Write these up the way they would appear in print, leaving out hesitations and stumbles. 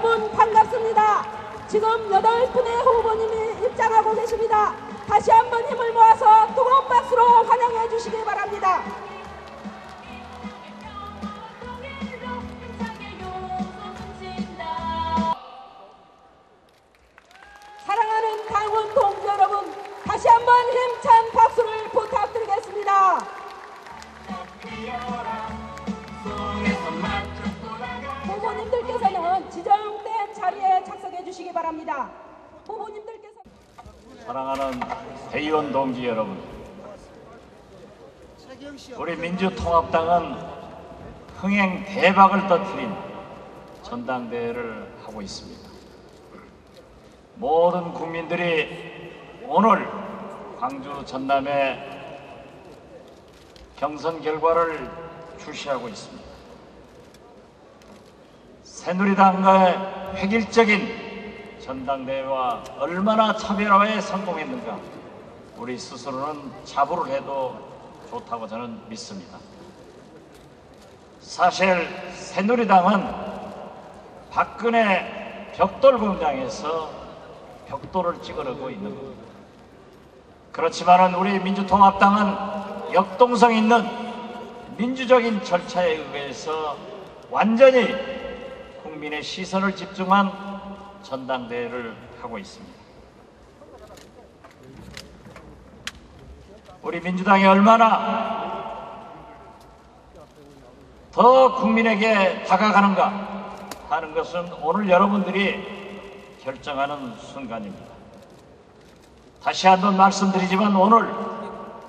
여러분 반갑습니다. 지금 8분의 후보님이 입장하고 계십니다. 다시 한번 힘을 모아서 뜨거운 박수로 환영해 주시기 바랍니다. 사랑하는 강원 동지 여러분, 다시 한번 힘찬 박수를 부탁드리겠습니다. 후보님들께서는 지정된 자리에 착석해 주시기 바랍니다. 후보님들께서 사랑하는 대의원 동지 여러분, 우리 민주통합당은 흥행 대박을 터뜨린 전당대회를 하고 있습니다. 모든 국민들이 오늘 광주 전남의 경선 결과를 주시하고 있습니다. 새누리당과의 획일적인 전당대회와 얼마나 차별화에 성공했는가, 우리 스스로는 자부를 해도 좋다고 저는 믿습니다. 사실 새누리당은 박근혜 벽돌 공장에서 벽돌을 찍으려고 있는 겁니다. 그렇지만은 우리 민주통합당은 역동성 있는 민주적인 절차에 의해서 완전히 국민의 시선을 집중한 전당대회를 하고 있습니다. 우리 민주당이 얼마나 더 국민에게 다가가는가 하는 것은 오늘 여러분들이 결정하는 순간입니다. 다시 한번 말씀드리지만 오늘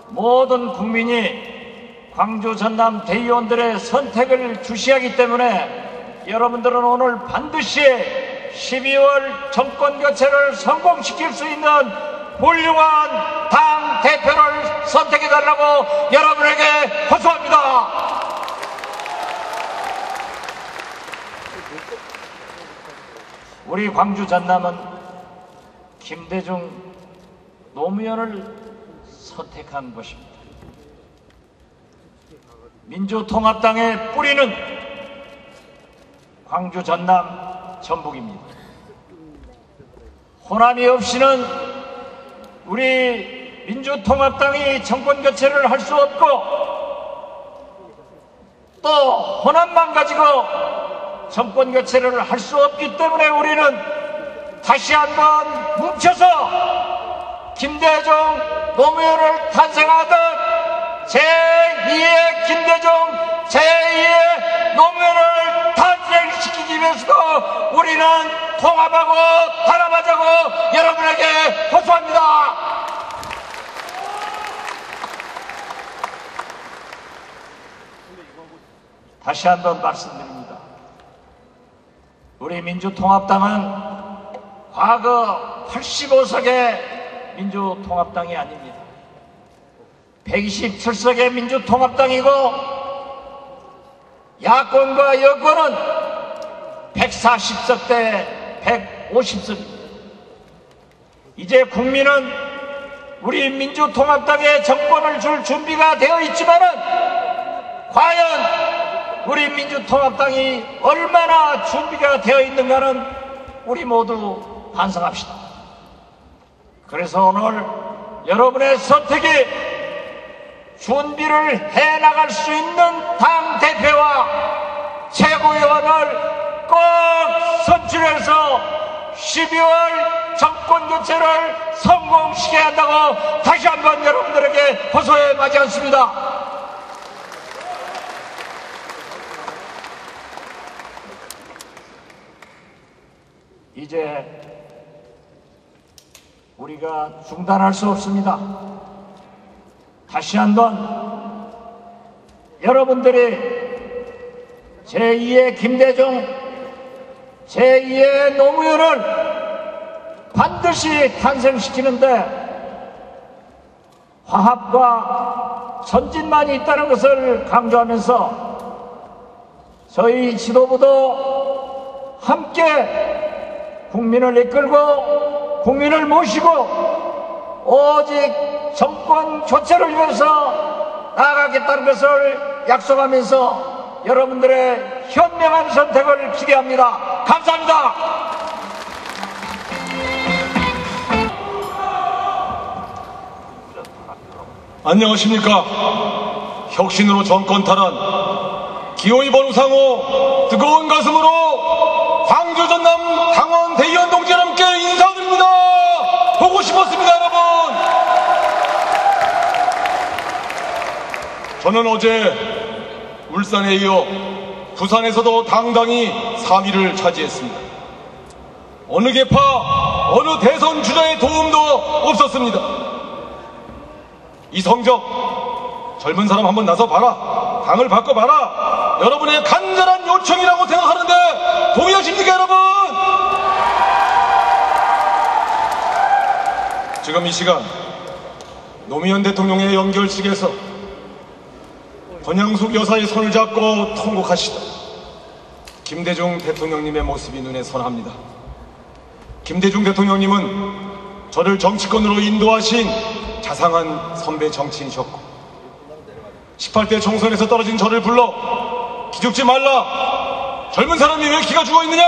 모든 국민이 광주 전남 대의원들의 선택을 주시하기 때문에 여러분들은 오늘 반드시 12월 정권교체를 성공시킬 수 있는 훌륭한 당 대표를 선택해달라고 여러분에게 호소합니다. 우리 광주 전남은 김대중 노무현을 선택한 것입니다. 민주통합당의 뿌리는 광주 전남 전북입니다. 호남이 없이는 우리 민주통합당이 정권교체를 할 수 없고, 또 호남만 가지고 정권교체를 할 수 없기 때문에 우리는 다시 한번 뭉쳐서 김대중 노무현을 탄생하던 제2의 김대중 제2의 노무현을 탄생시키기 위해서도 우리는 통합하고 단합하자고 여러분에게 호소합니다. 다시 한번 말씀드립니다. 우리 민주통합당은 과거 85석의 민주통합당이 아닙니다. 127석의 민주통합당이고 야권과 여권은 140석 대 150석입니다. 이제 국민은 우리 민주통합당에 정권을 줄 준비가 되어 있지만은 과연 우리 민주통합당이 얼마나 준비가 되어 있는가는 우리 모두 반성합시다. 그래서 오늘 여러분의 선택이 준비를 해나갈 수 있는 당대표와 최고위원을 꼭 선출해서 12월 정권교체를 성공시켜야 한다고 다시 한번 여러분들에게 호소해 마지 않습니다. 이제 우리가 중단할 수 없습니다. 다시 한번 여러분들이 제2의 김대중, 제2의 노무현을 반드시 탄생시키는데 화합과 전진만이 있다는 것을 강조하면서 저희 지도부도 함께 국민을 이끌고 국민을 모시고 오직 정권 교체를 위해서 나아가겠다는 것을 약속하면서 여러분들의 현명한 선택을 기대합니다. 감사합니다. 안녕하십니까. 혁신으로 정권 탈환 기호 2번 우상호 뜨거운 가슴으로 광주 전남 강원 대의원 동지 여러분께 인사드립니다. 보고 싶었습니다. 여러분, 저는 어제 울산에 이어 부산에서도 당당히 3위를 차지했습니다. 어느 계파 어느 대선 주자의 도움도 없었습니다. 이 성적 젊은 사람 한번 나서 봐라, 당을 바꿔봐라, 여러분의 간절한 요청이라고 생각하는데 동의하십니까 여러분? 지금 이 시간 노무현 대통령의 연결식에서 권양숙 여사의 손을 잡고 통곡하시다 김대중 대통령님의 모습이 눈에 선합니다. 김대중 대통령님은 저를 정치권으로 인도하신 자상한 선배 정치인이셨고 18대 총선에서 떨어진 저를 불러 기죽지 말라, 젊은 사람이 왜 기가 죽어있느냐,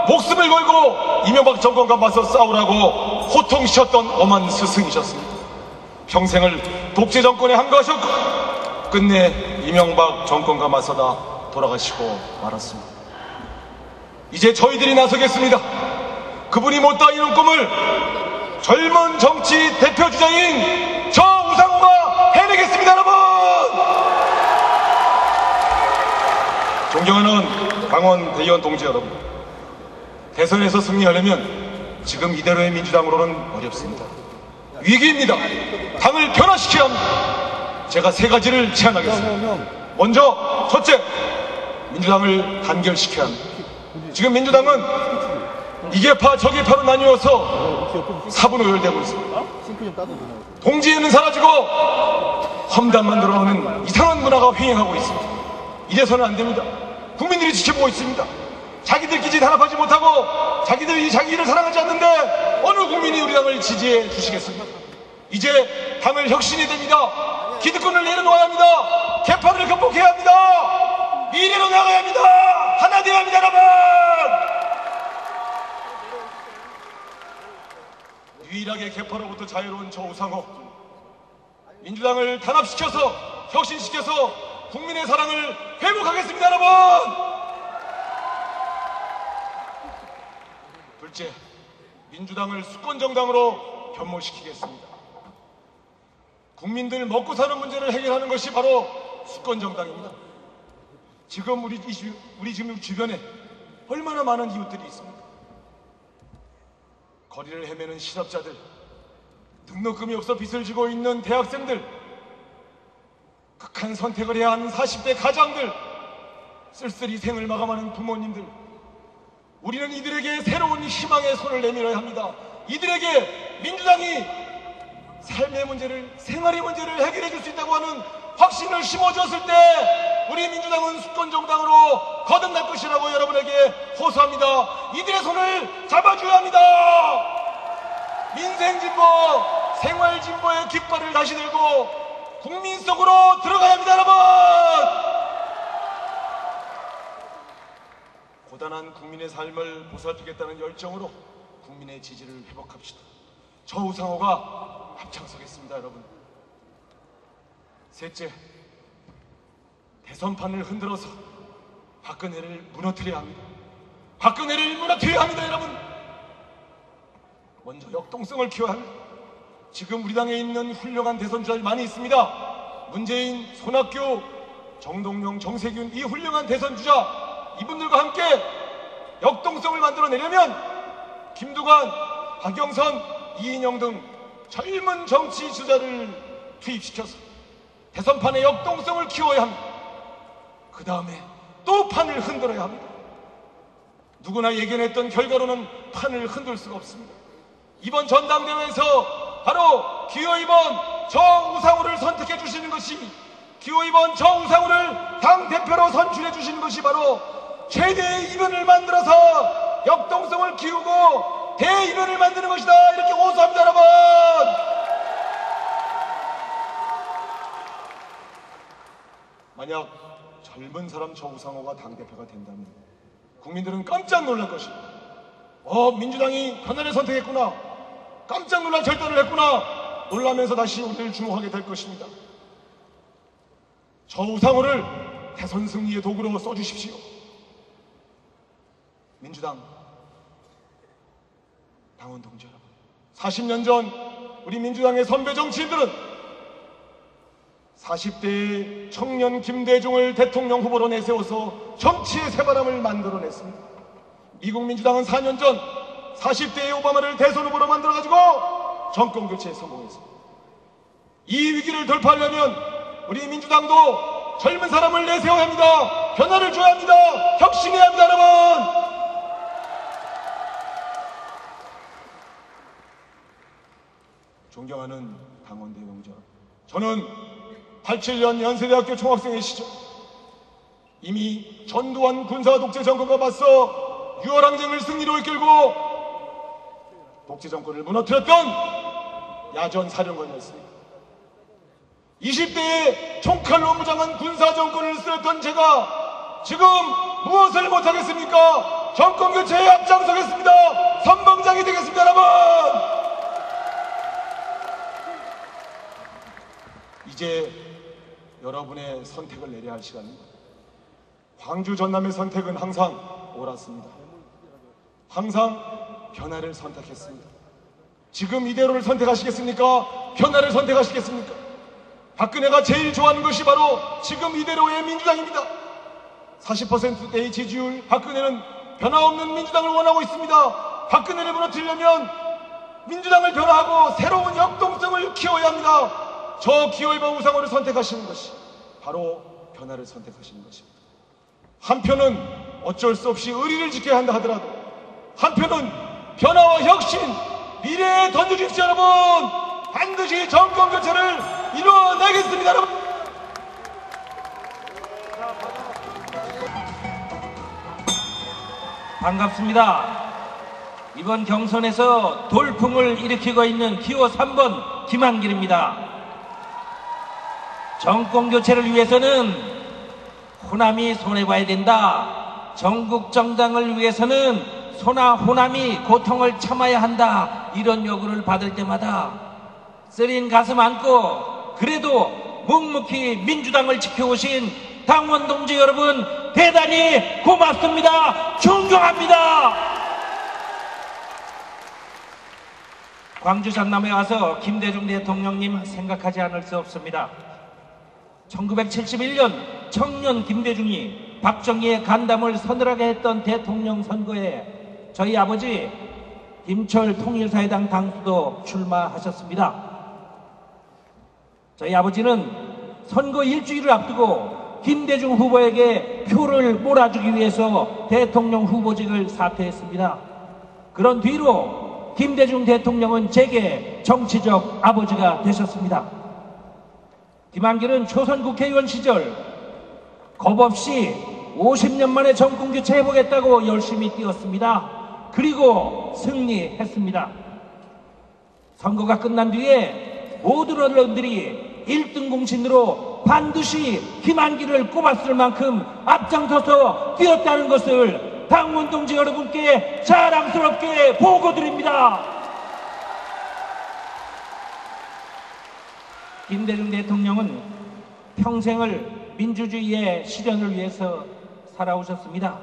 목숨을 걸고 이명박 정권과 맞서 싸우라고 호통시켰던 엄한 스승이셨습니다. 평생을 독재 정권에 항거하셨고 끝내 이명박 정권과 맞서다 돌아가시고 말았습니다. 이제 저희들이 나서겠습니다. 그분이 못다 이룬 꿈을 젊은 정치 대표주자인 저 우상호가 해내겠습니다. 여러분, 존경하는 강원 대의원 동지 여러분, 대선에서 승리하려면 지금 이대로의 민주당으로는 어렵습니다. 위기입니다. 당을 변화시켜야 합니다. 제가 3가지를 제안하겠습니다. 먼저 첫째, 민주당을 단결시켜야 합니다. 지금 민주당은 이 계파 저 계파로 나뉘어서 사분오열되고 있습니다. 동지에는 사라지고 험담만 늘어나는 이상한 문화가 횡행하고 있습니다. 이래서는 안 됩니다. 국민들이 지켜보고 있습니다. 자기들끼리 단합하지 못하고 자기들이 자기 일을 사랑하지 않는데 어느 국민이 우리 당을 지지해 주시겠습니까? 이제 당을 혁신이 됩니다. 기득권을 내려놓아야 합니다. 계파를 극복해야 합니다. 미래로 나가야 합니다. 하나 되어야 합니다. 여러분, 유일하게 계파로부터 자유로운 저 우상호, 민주당을 단합시켜서 혁신시켜서 국민의 사랑을 회복하겠습니다. 여러분, 둘째, 민주당을 수권정당으로 변모시키겠습니다. 국민들 먹고 사는 문제를 해결하는 것이 바로 수권정당입니다. 지금 우리 지금 주변에 얼마나 많은 이웃들이 있습니까? 거리를 헤매는 실업자들, 등록금이 없어 빚을 지고 있는 대학생들, 극한 선택을 해야 하는 40대 가장들, 쓸쓸히 생을 마감하는 부모님들, 우리는 이들에게 새로운 희망의 손을 내밀어야 합니다. 이들에게 민주당이 삶의 문제를, 생활의 문제를 해결해 줄 수 있다고 하는 확신을 심어주었을 때 우리 민주당은 수권정당으로 거듭날 것이라고 여러분에게 호소합니다. 이들의 손을 잡아줘야 합니다. 민생진보, 생활진보의 깃발을 다시 들고 국민 속으로 들어가야 합니다. 여러분, 고단한 국민의 삶을 보살피겠다는 열정으로 국민의 지지를 회복합시다. 저 우상호가 앞장서겠습니다. 여러분, 셋째, 대선판을 흔들어서 박근혜를 무너뜨려야 합니다. 박근혜를 무너뜨려야 합니다. 여러분, 먼저 역동성을 키워야 합니다. 지금 우리 당에 있는 훌륭한 대선주자들 많이 있습니다. 문재인, 손학규, 정동영, 정세균, 이 훌륭한 대선주자, 이분들과 함께 역동성을 만들어내려면 김두관, 박영선, 이인영 등 젊은 정치 주자를 투입시켜서 대선판의 역동성을 키워야 합니다. 그 다음에 또 판을 흔들어야 합니다. 누구나 예견했던 결과로는 판을 흔들 수가 없습니다. 이번 전당대회에서 바로 기호 2번 저 우상호를 선택해 주시는 것이, 기호 2번 저 우상호를 당대표로 선출해 주시는 것이 바로 최대의 이변을 만들어서 역동성을 키우고 대이변을 만드는 것이다, 이렇게 호소합니다. 여러분, 만약 젊은 사람 저 우상호가 당대표가 된다면 국민들은 깜짝 놀랄 것입니다. 민주당이 변화를 선택했구나, 깜짝 놀랄 결단을 했구나 놀라면서 다시 우리를 주목하게 될 것입니다. 저 우상호를 대선 승리의 도구로 써주십시오. 민주당 당원 동지 여러분, 40년 전 우리 민주당의 선배 정치인들은 40대의 청년 김대중을 대통령 후보로 내세워서 정치의 새바람을 만들어냈습니다. 미국 민주당은 4년 전 40대의 오바마를 대선 후보로 만들어가지고 정권 교체에 성공했습니다. 이 위기를 돌파하려면 우리 민주당도 젊은 사람을 내세워야 합니다. 변화를 줘야 합니다. 혁신해야 합니다, 여러분. 존경하는 당원대 동지 여러분, 저는 87년 연세대학교 총학생의 시절 이미 전두환 군사 독재 정권과 맞서 유월항쟁을 승리로 이끌고 독재 정권을 무너뜨렸던 야전 사령관이었습니다. 20대에 총칼로 무장한 군사 정권을 쓰였던 제가 지금 무엇을 못하겠습니까? 정권 교체에 앞장서겠습니다. 선봉장이 되겠습니다, 여러분. 이제 여러분의 선택을 내려야 할 시간입니다. 광주 전남의 선택은 항상 옳았습니다. 항상 변화를 선택했습니다. 지금 이대로를 선택하시겠습니까? 변화를 선택하시겠습니까? 박근혜가 제일 좋아하는 것이 바로 지금 이대로의 민주당입니다. 40%대의 지지율, 박근혜는 변화없는 민주당을 원하고 있습니다. 박근혜를 무너뜨리려면 민주당을 변화하고 새로운 역동성을 키워야 합니다. 저 기호일번 우상호를 선택하시는 것이 바로 변화를 선택하시는 것입니다. 한편은 어쩔 수 없이 의리를 지켜야 한다 하더라도 한편은 변화와 혁신, 미래에 던져주십시오, 여러분. 반드시 정권 교체를 이루어내겠습니다, 여러분. 반갑습니다. 이번 경선에서 돌풍을 일으키고 있는 기호 3번 김한길입니다. 정권 교체를 위해서는 호남이 손해봐야 된다. 전국 정당을 위해서는 소나 호남이 고통을 참아야 한다. 이런 요구를 받을 때마다 쓰린 가슴 안고 그래도 묵묵히 민주당을 지켜오신 당원 동지 여러분, 대단히 고맙습니다. 존경합니다. 광주 전남에 와서 김대중 대통령님 생각하지 않을 수 없습니다. 1971년 청년 김대중이 박정희의 간담을 서늘하게 했던 대통령 선거에 저희 아버지 김철 통일사회당 당수도 출마하셨습니다. 저희 아버지는 선거 일주일을 앞두고 김대중 후보에게 표를 몰아주기 위해서 대통령 후보직을 사퇴했습니다. 그런 뒤로 김대중 대통령은 제게 정치적 아버지가 되셨습니다. 김한길은 초선 국회의원 시절 겁없이 50년 만에 정권 교체해보겠다고 열심히 뛰었습니다. 그리고 승리했습니다. 선거가 끝난 뒤에 모든 언론들이 1등 공신으로 반드시 김한길을 꼽았을 만큼 앞장서서 뛰었다는 것을 당원 동지 여러분께 자랑스럽게 보고드립니다. 김대중 대통령은 평생을 민주주의의 실현을 위해서 살아오셨습니다.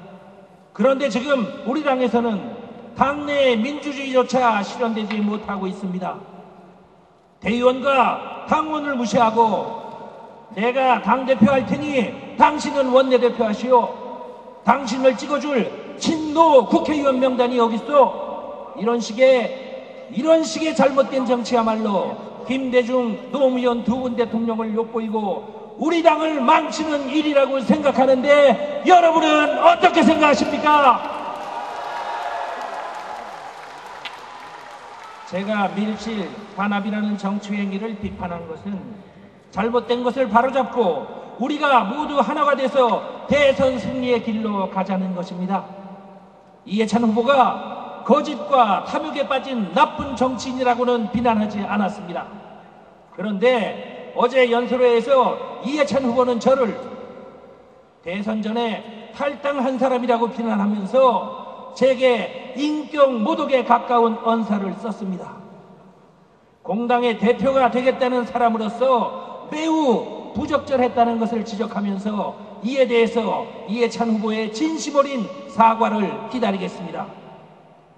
그런데 지금 우리 당에서는 당내의 민주주의조차 실현되지 못하고 있습니다. 대의원과 당원을 무시하고 내가 당대표 할 테니 당신은 원내대표 하시오. 당신을 찍어줄 친노 국회의원 명단이 여기 있어. 이런 식의 잘못된 정치야말로 김대중, 노무현 두 분 대통령을 엿보이고 우리 당을 망치는 일이라고 생각하는데 여러분은 어떻게 생각하십니까? 제가 밀실, 반합이라는 정치 행위를 비판한 것은 잘못된 것을 바로잡고 우리가 모두 하나가 돼서 대선 승리의 길로 가자는 것입니다. 이해찬 후보가 거짓과 탐욕에 빠진 나쁜 정치인이라고는 비난하지 않았습니다. 그런데 어제 연설회에서 이해찬 후보는 저를 대선 전에 탈당한 사람이라고 비난하면서 제게 인격 모독에 가까운 언사를 썼습니다. 공당의 대표가 되겠다는 사람으로서 매우 부적절했다는 것을 지적하면서 이에 대해서 이해찬 후보의 진심 어린 사과를 기다리겠습니다.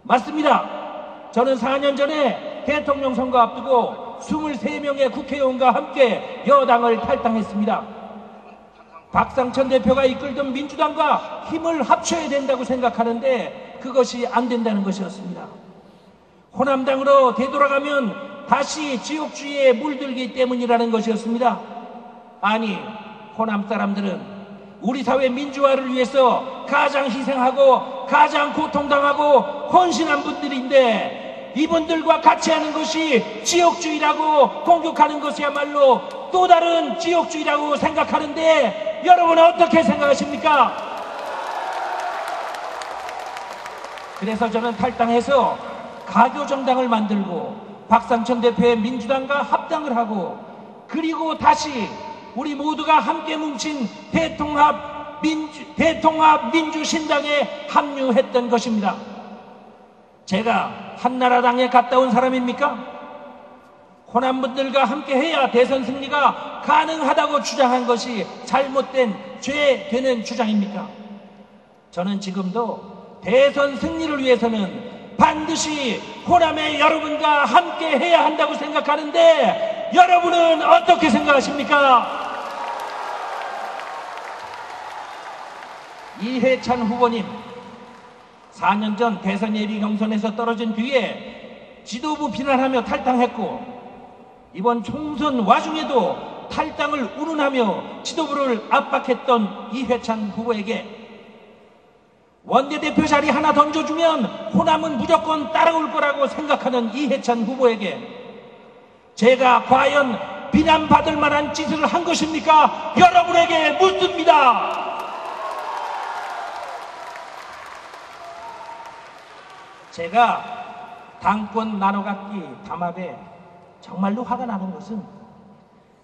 맞습니다. 저는 4년 전에 대통령 선거 앞두고 23명의 국회의원과 함께 여당을 탈당했습니다. 박상천 대표가 이끌던 민주당과 힘을 합쳐야 된다고 생각하는데 그것이 안 된다는 것이었습니다. 호남당으로 되돌아가면 다시 지옥주의에 물들기 때문이라는 것이었습니다. 아니, 호남 사람들은 우리 사회 민주화를 위해서 가장 희생하고 가장 고통당하고 헌신한 분들인데 이분들과 같이 하는 것이 지옥주의라고 공격하는 것이야말로 또 다른 지옥주의라고 생각하는데 여러분은 어떻게 생각하십니까? 그래서 저는 탈당해서 가교정당을 만들고 박상천 대표의 민주당과 합당을 하고 그리고 다시 우리 모두가 함께 뭉친 대통합 민주신당에 합류했던 것입니다. 제가 한나라당에 갔다 온 사람입니까? 호남분들과 함께 해야 대선 승리가 가능하다고 주장한 것이 잘못된 죄 되는 주장입니까? 저는 지금도 대선 승리를 위해서는 반드시 호남의 여러분과 함께 해야 한다고 생각하는데 여러분은 어떻게 생각하십니까? 이해찬 후보님, 4년 전 대선 예비 경선에서 떨어진 뒤에 지도부 비난하며 탈당했고 이번 총선 와중에도 탈당을 운운하며 지도부를 압박했던 이해찬 후보에게 원내대표 자리 하나 던져주면 호남은 무조건 따라올 거라고 생각하는 이해찬 후보에게 제가 과연 비난받을 만한 짓을 한 것입니까? 여러분에게 묻습니다. 제가 당권 나눠갖기 담합에 정말로 화가 나는 것은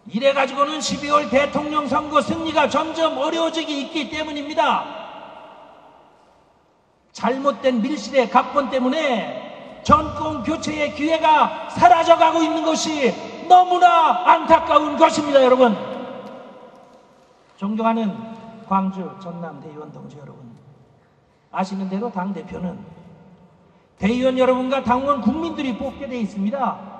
이래가지고는 12월 대통령 선거 승리가 점점 어려워지기 있기 때문입니다. 잘못된 밀실의 각본 때문에 정권 교체의 기회가 사라져가고 있는 것이 너무나 안타까운 것입니다. 여러분, 존경하는 광주 전남 대의원 동지 여러분, 아시는 대로 당대표는 대의원 여러분과 당원 국민들이 뽑게 돼 있습니다.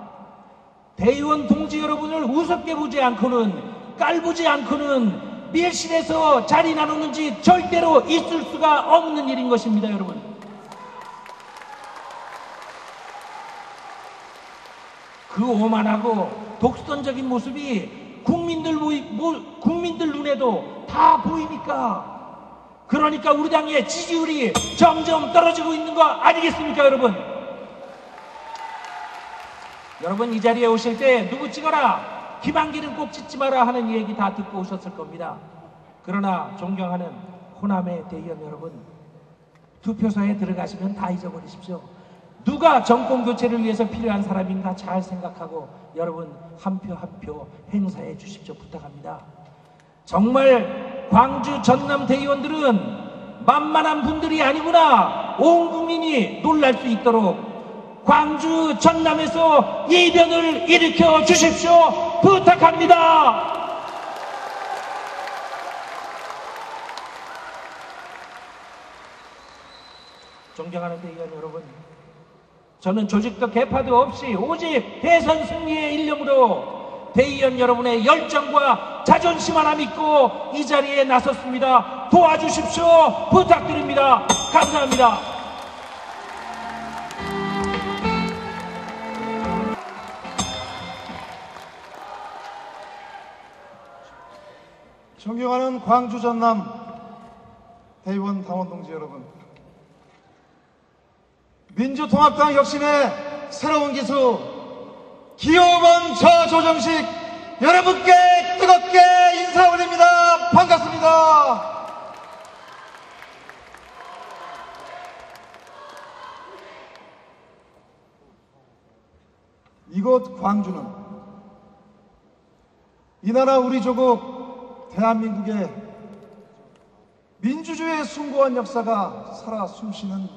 대의원 동지 여러분을 우습게 보지 않고는 깔보지 않고는 밀실에서 자리 나누는 짓 절대로 있을 수가 없는 일인 것입니다. 여러분, 그 오만하고 독선적인 모습이 국민들 눈에도 다 보이니까 그러니까 우리 당의 지지율이 점점 떨어지고 있는 거 아니겠습니까? 여러분 이 자리에 오실 때 누구 찍어라, 김한길은 꼭 찍지 마라 하는 얘기 다 듣고 오셨을 겁니다. 그러나 존경하는 호남의 대의원 여러분, 투표소에 들어가시면 다 잊어버리십시오. 누가 정권 교체를 위해서 필요한 사람인가 잘 생각하고 여러분 한 표 한 표 행사해 주십시오. 부탁합니다. 정말 광주 전남 대의원들은 만만한 분들이 아니구나, 온 국민이 놀랄 수 있도록 광주 전남에서 이변을 일으켜 주십시오. 부탁합니다. 존경하는 대의원 여러분, 저는 조직도 개파도 없이 오직 대선 승리의 일념으로 대의원 여러분의 열정과 자존심 하나 믿고 이 자리에 나섰습니다. 도와주십시오. 부탁드립니다. 감사합니다. 존경하는 광주 전남 대의원 당원 동지 여러분, 민주통합당 혁신의 새로운 기수 기호번 저조정식 여러분께 뜨겁게 인사 올립니다. 반갑습니다. 이곳 광주는 이 나라 우리 조국 대한민국의 민주주의의 숭고한 역사가 살아 숨쉬는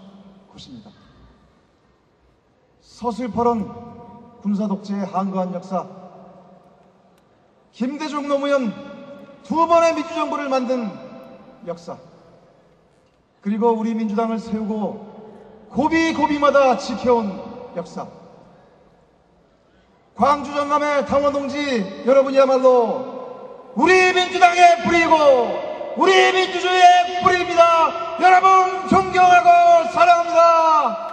곳입니다. 서슬퍼런 군사독재의 한거한 역사, 김대중 노무현 두 번의 민주정부를 만든 역사, 그리고 우리 민주당을 세우고 고비고비마다 지켜온 역사, 광주 전남의 당원동지 여러분이야말로 우리 민주당의 뿌리이고 우리 민주주의의 뿌리입니다. 여러분 존경하고 사랑합니다.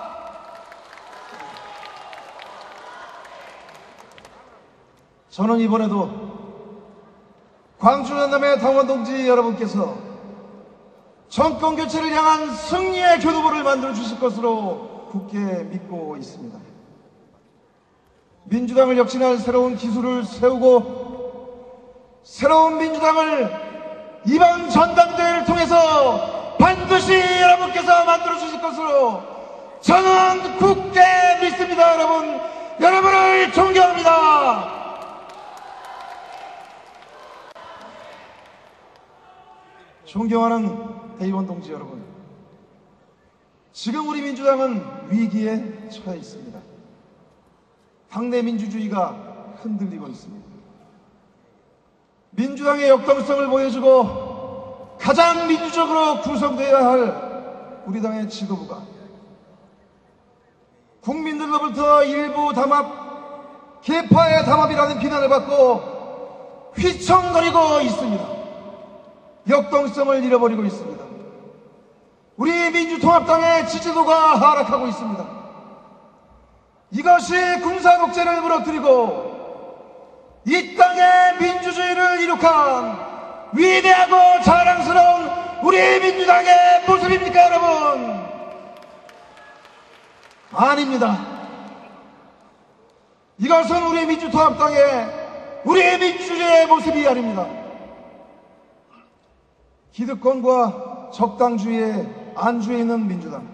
저는 이번에도 광주 전남의 당원동지 여러분께서 정권교체를 향한 승리의 교두보를 만들어 주실 것으로 굳게 믿고 있습니다. 민주당을 혁신할 새로운 기술을 세우고 새로운 민주당을 이번 전당대회를 통해서 반드시 여러분께서 만들어 주실 것으로 저는 굳게 믿습니다. 여러분, 여러분을 존경합니다. 존경하는 대의원 동지 여러분, 지금 우리 민주당은 위기에 처해 있습니다. 당내 민주주의가 흔들리고 있습니다. 민주당의 역동성을 보여주고 가장 민주적으로 구성되어야 할 우리 당의 지도부가 국민들로부터 일부 담합, 계파의 담합이라는 비난을 받고 휘청거리고 있습니다. 역동성을 잃어버리고 있습니다. 우리 민주통합당의 지지도가 하락하고 있습니다. 이것이 군사독재를 무너뜨리고 이 땅의 민주주의를 이룩한 위대하고 자랑스러운 우리 민주당의 모습입니까, 여러분? 아닙니다. 이것은 우리 민주통합당의 우리 민주주의의 모습이 아닙니다. 기득권과 적당주의의 안주에 있는 민주당,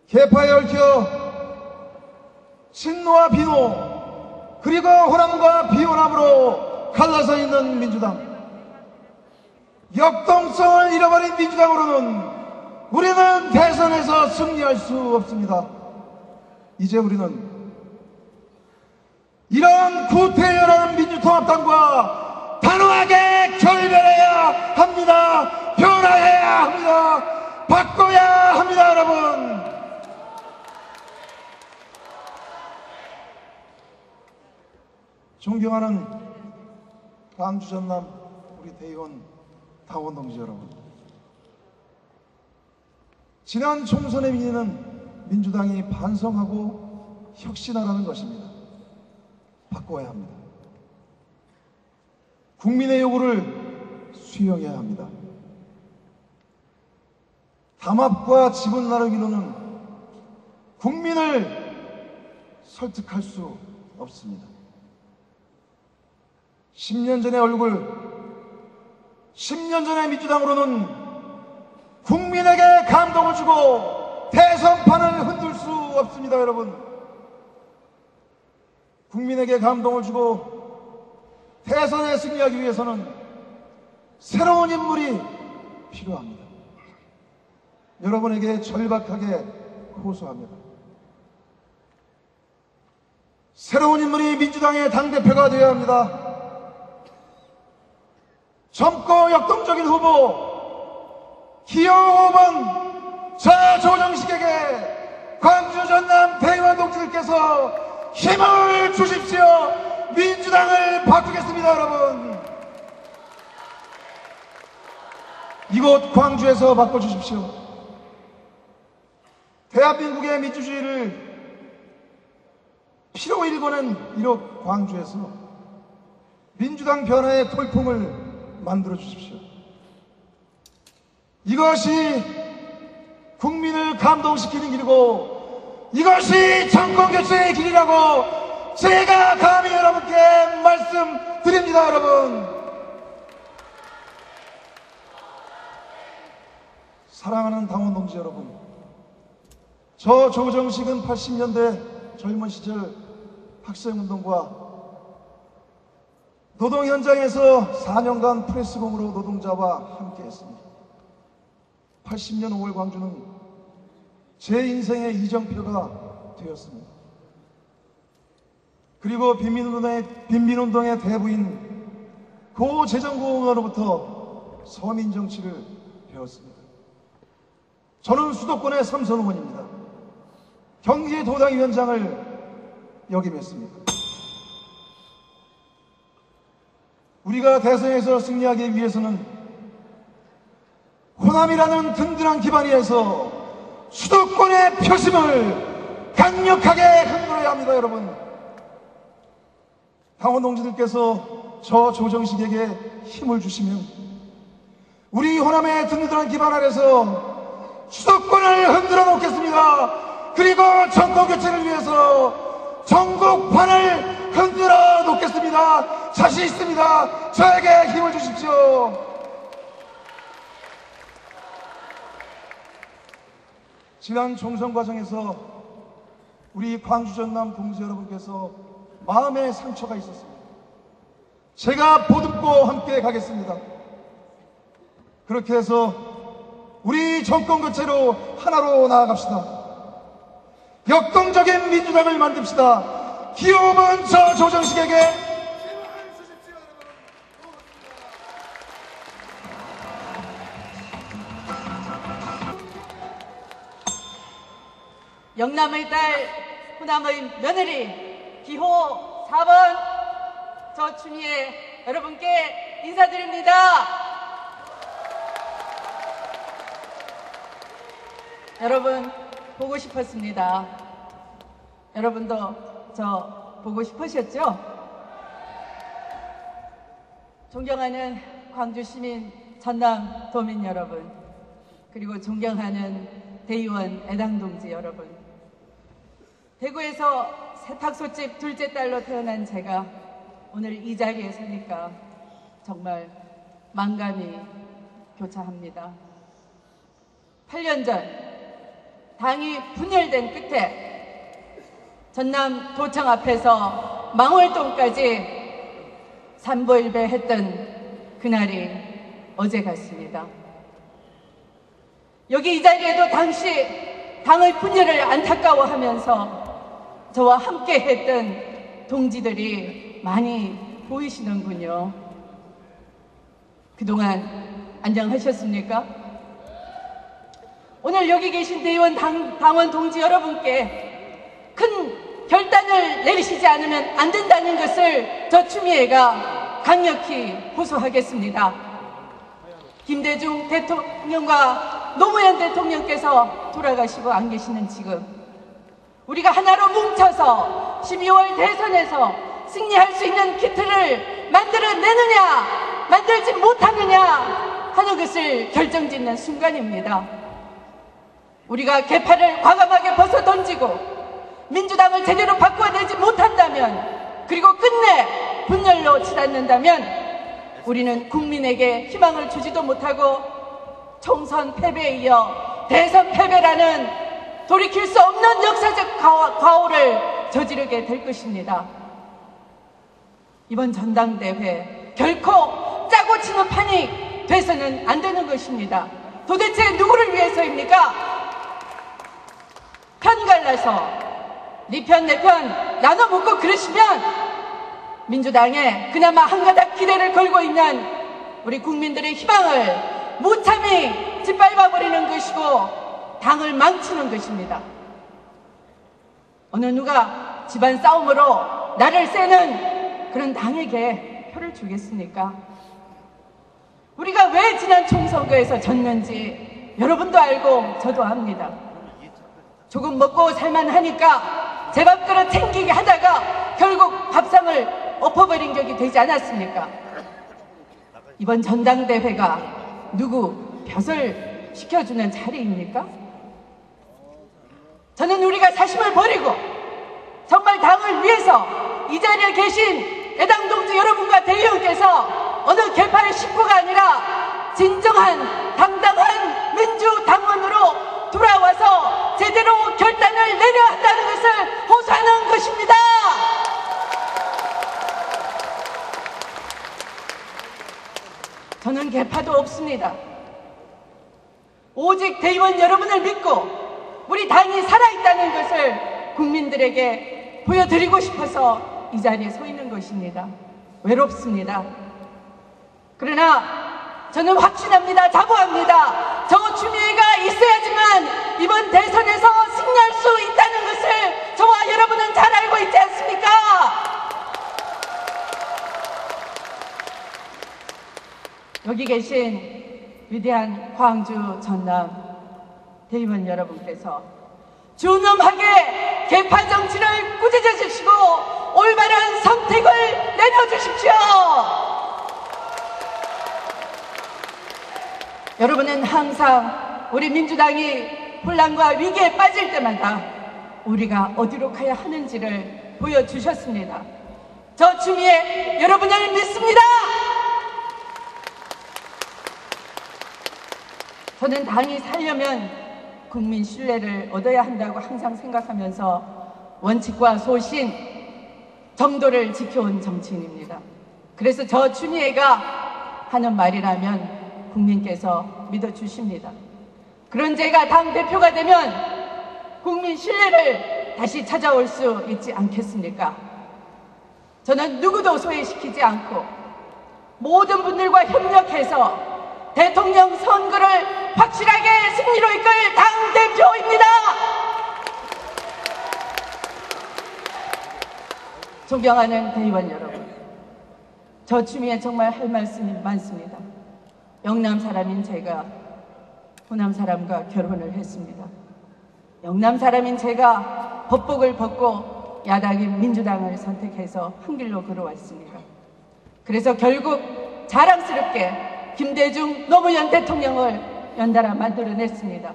계파에 얽혀 친노와 비노 그리고 호남과 비호남으로 갈라서 있는 민주당, 역동성을 잃어버린 민주당으로는 우리는 대선에서 승리할 수 없습니다. 이제 우리는 이런 구태연한 민주통합당과 단호하게 결별해야 합니다. 변화해야 합니다. 바꿔야 합니다. 여러분, 존경하는 광주 전남 우리 대의원 당원 동지 여러분, 지난 총선의 민의는 민주당이 반성하고 혁신하라는 것입니다. 바꿔야 합니다. 국민의 요구를 수용해야 합니다. 담합과 지분 나누기로는 국민을 설득할 수 없습니다. 10년 전의 얼굴, 10년 전의 민주당으로는 국민에게 감동을 주고 대선판을 흔들 수 없습니다. 여러분, 국민에게 감동을 주고 대선에 승리하기 위해서는 새로운 인물이 필요합니다. 여러분에게 절박하게 호소합니다. 새로운 인물이 민주당의 당대표가 되어야 합니다. 젊고 역동적인 후보, 기호 5번 조정식에게 광주 전남 대의원 동지들께서 힘을 주십시오. 민주당을 바꾸겠습니다. 여러분, 이곳 광주에서 바꿔주십시오. 대한민국의 민주주의를 피로 일궈낸 이곳 광주에서 민주당 변화의 돌풍을 만들어 주십시오. 이것이 국민을 감동시키는 길이고 이것이 정권교체의 길이라고 제가 감히 여러분께 말씀드립니다. 여러분, 사랑하는 당원 동지 여러분, 저 조정식은 80년대 젊은 시절 학생운동과 노동 현장에서 4년간 프레스공으로 노동자와 함께했습니다. 80년 5월 광주는 제 인생의 이정표가 되었습니다. 그리고 빈민운동의 대부인 고 재정공원으로부터 서민 정치를 배웠습니다. 저는 수도권의 삼선 의원입니다. 경기도당위원장을 역임했습니다. 우리가 대선에서 승리하기 위해서는 호남이라는 든든한 기반 위에서 수도권의 표심을 강력하게 흔들어야 합니다. 여러분, 당원 동지들께서 저 조정식에게 힘을 주시면 우리 호남의 든든한 기반 아래서 수도권을 흔들어 놓겠습니다. 그리고 정권 교체를 위해서 전국판을 흔들어 놓겠습니다. 자신 있습니다. 저에게 힘을 주십시오. 지난 총선 과정에서 우리 광주 전남 동지 여러분께서 마음의 상처가 있었습니다. 제가 보듬고 함께 가겠습니다. 그렇게 해서 우리 정권 교체로 하나로 나아갑시다. 역동적인 민주당을 만듭시다. 기호번 저 조정식에게 영남의 딸, 호남의 며느리, 기호 4번 저 추미애 여러분께 인사드립니다. 여러분 보고 싶었습니다. 여러분도 저 보고 싶으셨죠? 존경하는 광주 시민, 전남 도민 여러분, 그리고 존경하는 대의원 애당동지 여러분, 대구에서 세탁소집 둘째 딸로 태어난 제가 오늘 이 자리에 서니까 정말 만감이 교차합니다. 8년 전 당이 분열된 끝에 전남 도청 앞에서 망월동까지 삼보일배 했던 그날이 어제 같습니다. 여기 이 자리에도 당시 당의 분열을 안타까워하면서 저와 함께 했던 동지들이 많이 보이시는군요. 그동안 안녕하셨습니까? 오늘 여기 계신 대의원 당원 동지 여러분께 큰 결단을 내리시지 않으면 안 된다는 것을 저 추미애가 강력히 호소하겠습니다. 김대중 대통령과 노무현 대통령께서 돌아가시고 안 계시는 지금 우리가 하나로 뭉쳐서 12월 대선에서 승리할 수 있는 기틀을 만들어내느냐 만들지 못하느냐 하는 것을 결정짓는 순간입니다. 우리가 개파를 과감하게 벗어던지고 민주당을 제대로 바꿔내지 못한다면, 그리고 끝내 분열로 치닫는다면 우리는 국민에게 희망을 주지도 못하고 총선 패배에 이어 대선 패배라는 돌이킬 수 없는 역사적 과오를 저지르게 될 것입니다. 이번 전당대회 결코 짜고 치는 판이 돼서는 안 되는 것입니다. 도대체 누구를 위해서입니까? 편 갈라서 네 편 내 편 나눠 묻고 그러시면 민주당에 그나마 한가닥 기대를 걸고 있는 우리 국민들의 희망을 무참히 짓밟아버리는 것이고 당을 망치는 것입니다. 어느 누가 집안 싸움으로 나를 세는 그런 당에게 표를 주겠습니까? 우리가 왜 지난 총선거에서 졌는지 여러분도 알고 저도 압니다. 조금 먹고 살만하니까 제 밥그릇 챙기게 하다가 결국 밥상을 엎어버린 격이 되지 않았습니까? 이번 전당대회가 누구 벼슬 시켜주는 자리입니까? 저는 우리가 사심을 버리고 정말 당을 위해서 이 자리에 계신 애당동지 여러분과 대의원께서 어느 개파의 식구가 아니라 진정한 당당한 민주당원으로 돌아와서 제대로 결단을 내려야 한다는 것을 호소하는 것입니다. 저는 개파도 없습니다. 오직 대의원 여러분을 믿고 우리 당이 살아있다는 것을 국민들에게 보여드리고 싶어서 이 자리에 서 있는 것입니다. 외롭습니다. 그러나 저는 확신합니다. 자부합니다. 저 추미애가 있어야지만 이번 대선에서 승리할 수 있다는 것을 저와 여러분은 잘 알고 있지 않습니까? 여기 계신 위대한 광주 전남 대의원 여러분께서 준엄하게 개파 정치를 꾸짖으시고 올바른 선택을 내려주십시오. 여러분은 항상 우리 민주당이 혼란과 위기에 빠질 때마다 우리가 어디로 가야 하는지를 보여주셨습니다. 저 추미애 여러분을 믿습니다. 저는 당이 살려면 국민 신뢰를 얻어야 한다고 항상 생각하면서 원칙과 소신, 정도를 지켜온 정치인입니다. 그래서 저 추미애가 하는 말이라면 국민께서 믿어주십니다. 그런 제가 당대표가 되면 국민 신뢰를 다시 찾아올 수 있지 않겠습니까? 저는 누구도 소외시키지 않고 모든 분들과 협력해서 대통령 선거를 확실하게 승리로 이끌 당대표입니다. 존경하는 대의원 여러분, 저 추미애 정말 할 말씀이 많습니다. 영남 사람인 제가 호남 사람과 결혼을 했습니다. 영남 사람인 제가 법복을 벗고 야당인 민주당을 선택해서 한 길로 걸어왔습니다. 그래서 결국 자랑스럽게 김대중 노무현 대통령을 연달아 만들어냈습니다.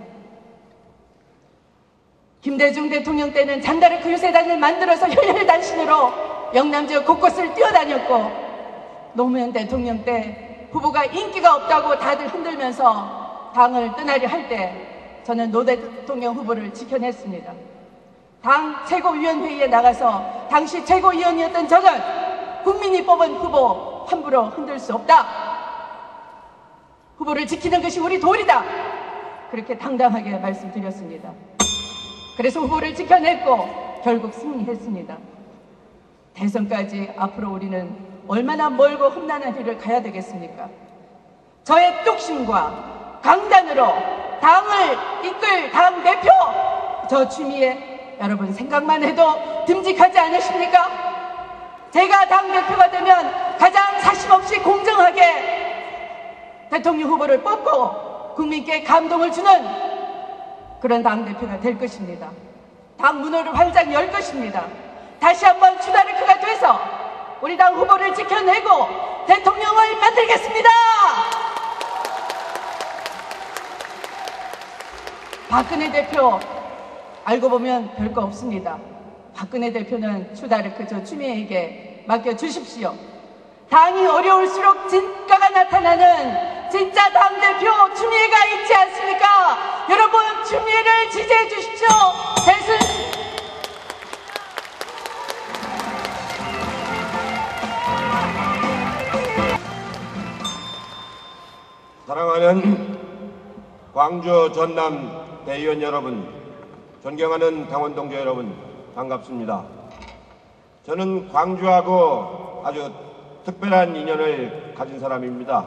김대중 대통령 때는 잔다르크 유세단을 만들어서 혈혈단신으로 영남 지역 곳곳을 뛰어다녔고, 노무현 대통령 때 후보가 인기가 없다고 다들 흔들면서 당을 떠나려 할 때 저는 노 대통령 후보를 지켜냈습니다. 당 최고위원회의에 나가서 당시 최고위원이었던 저는 국민이 뽑은 후보 함부로 흔들 수 없다. 후보를 지키는 것이 우리 도리다. 그렇게 당당하게 말씀드렸습니다. 그래서 후보를 지켜냈고 결국 승리했습니다. 대선까지 앞으로 우리는 얼마나 멀고 험난한 길을 가야 되겠습니까? 저의 뚝심과 강단으로 당을 이끌 당대표, 저 추미애 여러분 생각만 해도 듬직하지 않으십니까? 제가 당대표가 되면 가장 사심없이 공정하게 대통령 후보를 뽑고 국민께 감동을 주는 그런 당대표가 될 것입니다. 당 문호를 활짝 열 것입니다. 다시 한번 추다르크가 돼서 우리 당 후보를 지켜내고 대통령을 만들겠습니다. 박근혜 대표 알고 보면 별거 없습니다. 박근혜 대표는 추다르크 저 추미애에게 맡겨주십시오. 당이 어려울수록 진가가 나타나는 진짜 당대표 추미애가 있지 않습니까? 여러분 추미애를 지지해 주십시오. 사랑하는 광주 전남 대의원 여러분, 존경하는 당원 동지 여러분, 반갑습니다. 저는 광주하고 아주 특별한 인연을 가진 사람입니다.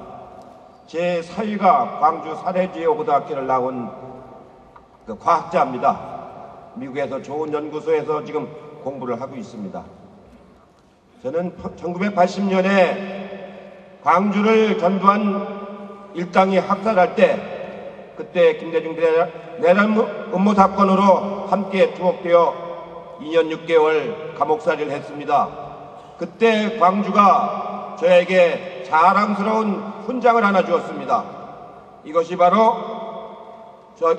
제 사위가 광주 사례지오고등학교를 나온 과학자입니다. 미국에서 좋은 연구소에서 지금 공부를 하고 있습니다. 저는 1980년에 광주를 전두환 일당이 학살할 때 그때 김대중 내란 음모 사건으로 함께 투옥되어 2년 6개월 감옥살이를 했습니다. 그때 광주가 저에게 자랑스러운 훈장을 하나 주었습니다. 이것이 바로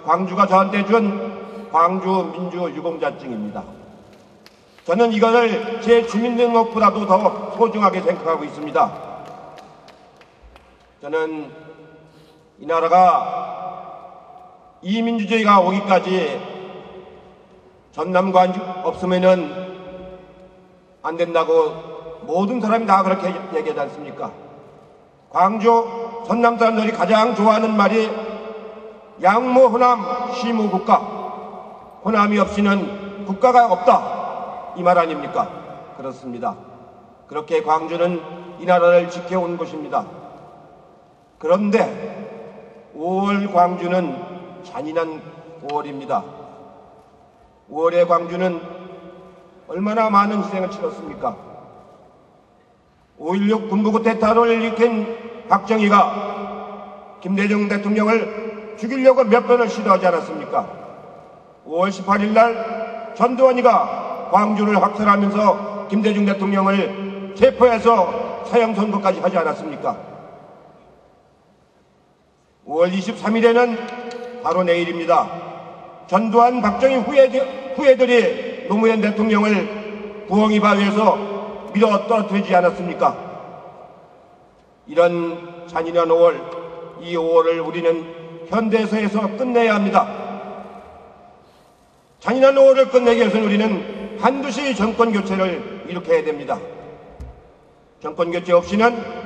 광주가 저한테 준 광주 민주유공자증입니다. 저는 이것을 제 주민등록보다도 더 소중하게 생각하고 있습니다. 저는 이 나라가 이민주주의가 오기까지 전남관주 없으면은 안 된다고 모든 사람이 다 그렇게 얘기하지 않습니까? 광주, 전남 사람들이 가장 좋아하는 말이 양모 호남 시무국가, 호남이 없이는 국가가 없다, 이 말 아닙니까? 그렇습니다. 그렇게 광주는 이 나라를 지켜온 곳입니다. 그런데 5월 광주는 잔인한 5월입니다. 5월의 광주는 얼마나 많은 희생을 치렀습니까? 5.16 군부구태 테러를 일으킨 박정희가 김대중 대통령을 죽이려고 몇 번을 시도하지 않았습니까? 5월 18일 날 전두환이가 광주를 학살하면서 김대중 대통령을 체포해서 사형 선고까지 하지 않았습니까? 5월 23일에는 바로 내일입니다. 전두환 박정희 후예들이 노무현 대통령을 부엉이 바위에서 밀어 떨어뜨리지 않았습니까? 이런 잔인한 5월, 이 5월을 우리는 현대사에서 끝내야 합니다. 잔인한 5월을 끝내기 위해서는 우리는 반드시 정권교체를 일으켜야 됩니다. 정권교체 없이는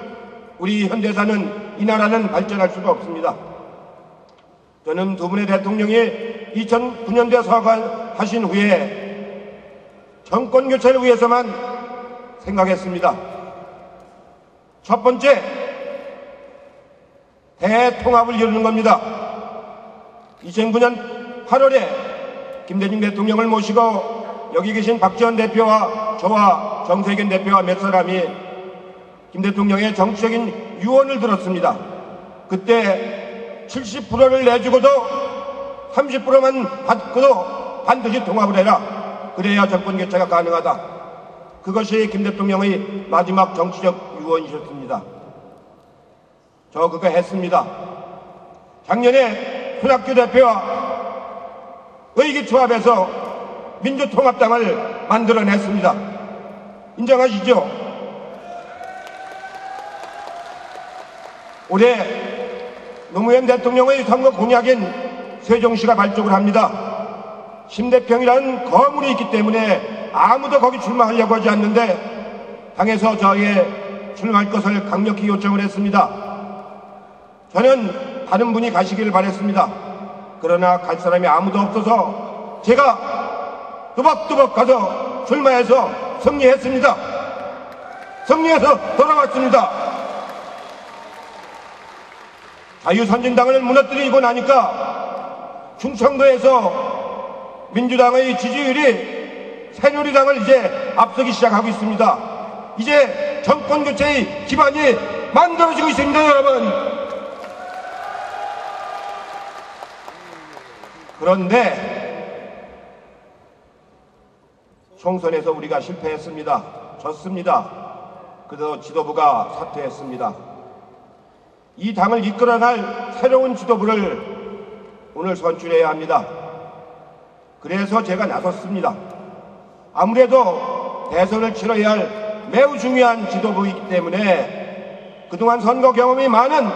우리 현대사는, 이 나라는 발전할 수가 없습니다. 저는 두 분의 대통령이 2009년도에 서거하신 후에 정권교체를 위해서만 생각했습니다. 첫 번째, 대통합을 이루는 겁니다. 2009년 8월에 김대중 대통령을 모시고 여기 계신 박지원 대표와 저와 정세균 대표와 몇 사람이 김 대통령의 정치적인 유언을 들었습니다. 그때 70%를 내주고도 30%만 받고도 반드시 통합을 해라. 그래야 정권교체가 가능하다. 그것이 김 대통령의 마지막 정치적 유언이셨습니다. 저 그거 했습니다. 작년에 손학규 대표와 의기투합해서 민주통합당을 만들어냈습니다. 인정하시죠? 올해 노무현 대통령의 선거 공약인 세종시가 발족을 합니다. 심대평이라는 거물이 있기 때문에 아무도 거기 출마하려고 하지 않는데 당에서 저에게 출마할 것을 강력히 요청을 했습니다. 저는 다른 분이 가시기를 바랬습니다. 그러나 갈 사람이 아무도 없어서 제가 뚜벅뚜벅 가서 출마해서 승리했습니다. 승리해서 돌아왔습니다. 자유선진당을 무너뜨리고 나니까 충청도에서 민주당의 지지율이 새누리당을 이제 앞서기 시작하고 있습니다. 이제 정권교체의 기반이 만들어지고 있습니다, 여러분. 그런데 총선에서 우리가 실패했습니다. 졌습니다. 그래서 지도부가 사퇴했습니다. 이 당을 이끌어갈 새로운 지도부를 오늘 선출해야 합니다. 그래서 제가 나섰습니다. 아무래도 대선을 치러야 할 매우 중요한 지도부이기 때문에 그동안 선거 경험이 많은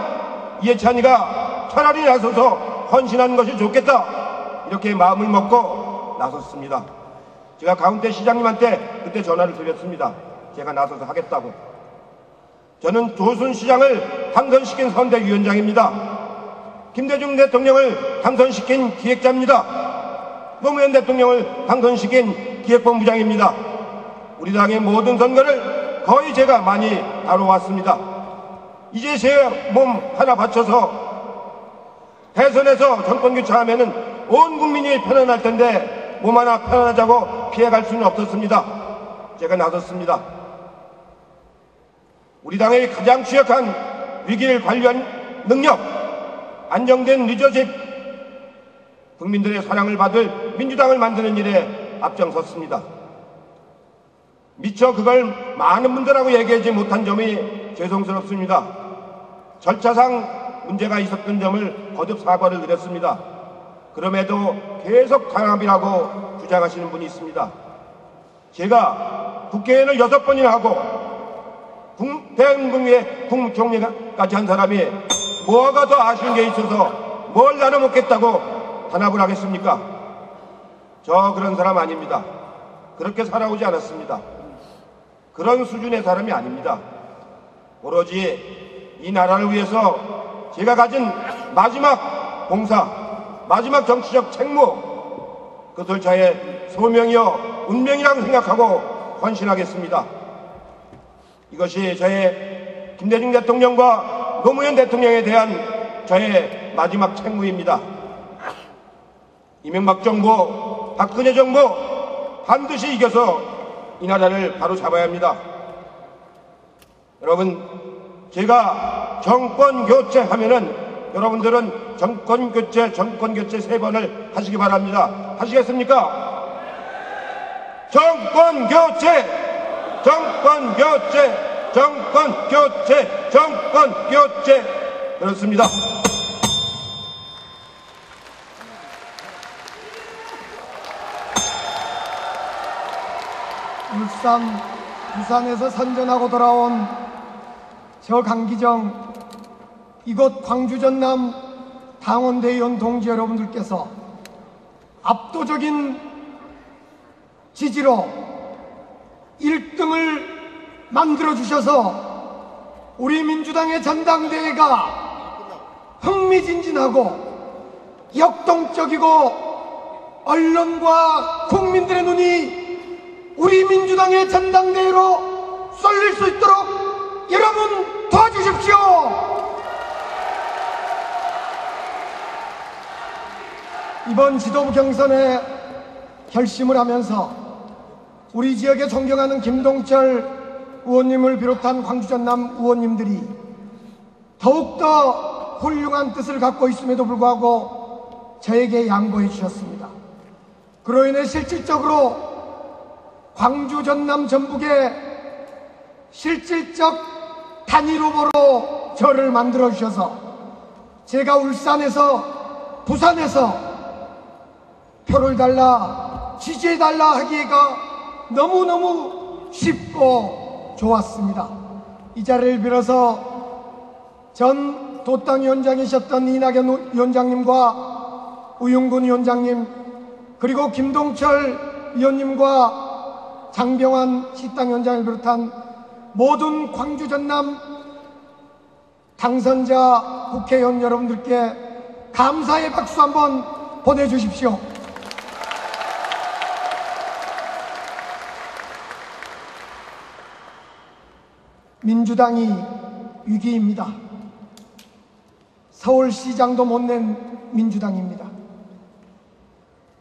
이해찬이가 차라리 나서서 헌신하는 것이 좋겠다, 이렇게 마음을 먹고 나섰습니다. 제가 가운데 시장님한테 그때 전화를 드렸습니다. 제가 나서서 하겠다고. 저는 조순 시장을 당선시킨 선대위원장입니다. 김대중 대통령을 당선시킨 기획자입니다. 노무현 대통령을 당선시킨 기획본부장입니다. 우리 당의 모든 선거를 거의 제가 많이 다뤄왔습니다. 이제 제 몸 하나 바쳐서 대선에서 정권교체하면은 온 국민이 편안할 텐데 몸 하나 편안하자고 피해갈 수는 없었습니다. 제가 나섰습니다. 우리 당의 가장 취약한 위기를 관리한 능력, 안정된 리더십, 국민들의 사랑을 받을 민주당을 만드는 일에 앞장섰습니다. 미처 그걸 많은 분들하고 얘기하지 못한 점이 죄송스럽습니다. 절차상 문제가 있었던 점을 거듭 사과를 드렸습니다. 그럼에도 계속 강압이라고 주장하시는 분이 있습니다. 제가 국회의원을 6번이나 하고 대한민국의 국무총리까지 한 사람이 뭐가 더 아쉬운 게 있어서 뭘 나눠먹겠다고 단합을 하겠습니까? 저 그런 사람 아닙니다. 그렇게 살아오지 않았습니다. 그런 수준의 사람이 아닙니다. 오로지 이 나라를 위해서 제가 가진 마지막 봉사, 마지막 정치적 책무, 그것을 저의 소명이요 운명이라고 생각하고 헌신하겠습니다. 이것이 저의 김대중 대통령과 노무현 대통령에 대한 저의 마지막 책무입니다. 이명박 정부, 박근혜 정부 반드시 이겨서 이 나라를 바로 잡아야 합니다. 여러분, 제가 정권 교체하면은 여러분들은 정권 교체 3번을 하시기 바랍니다. 하시겠습니까? 정권 교체, 정권 교체, 정권 교체, 정권 교체. 그렇습니다. 울산, 부산에서 선전하고 돌아온 저 강기정, 이곳 광주 전남 당원대의원 동지 여러분들께서 압도적인 지지로 1등을 만들어주셔서 우리 민주당의 전당대회가 흥미진진하고 역동적이고 언론과 국민들의 눈이 우리 민주당의 전당대회로 쏠릴 수 있도록 여러분 도와주십시오. 이번 지도부 경선에 결심을 하면서 우리 지역에 존경하는 김동철 의원님을 비롯한 광주 전남 의원님들이 더욱더 훌륭한 뜻을 갖고 있음에도 불구하고 저에게 양보해 주셨습니다. 그로 인해 실질적으로 광주 전남 전북의 실질적 단일 후보로 저를 만들어 주셔서 제가 울산에서 부산에서 표를 달라 지지해 달라 하기가 너무너무 쉽고 좋았습니다. 이 자리를 빌어서 전 도당위원장이셨던 이낙연 위원장님과 우윤근 위원장님, 그리고 김동철 위원님과 장병환 시당위원장을 비롯한 모든 광주 전남 당선자 국회의원 여러분들께 감사의 박수 한번 보내주십시오. 민주당이 위기입니다. 서울시장도 못 낸 민주당입니다.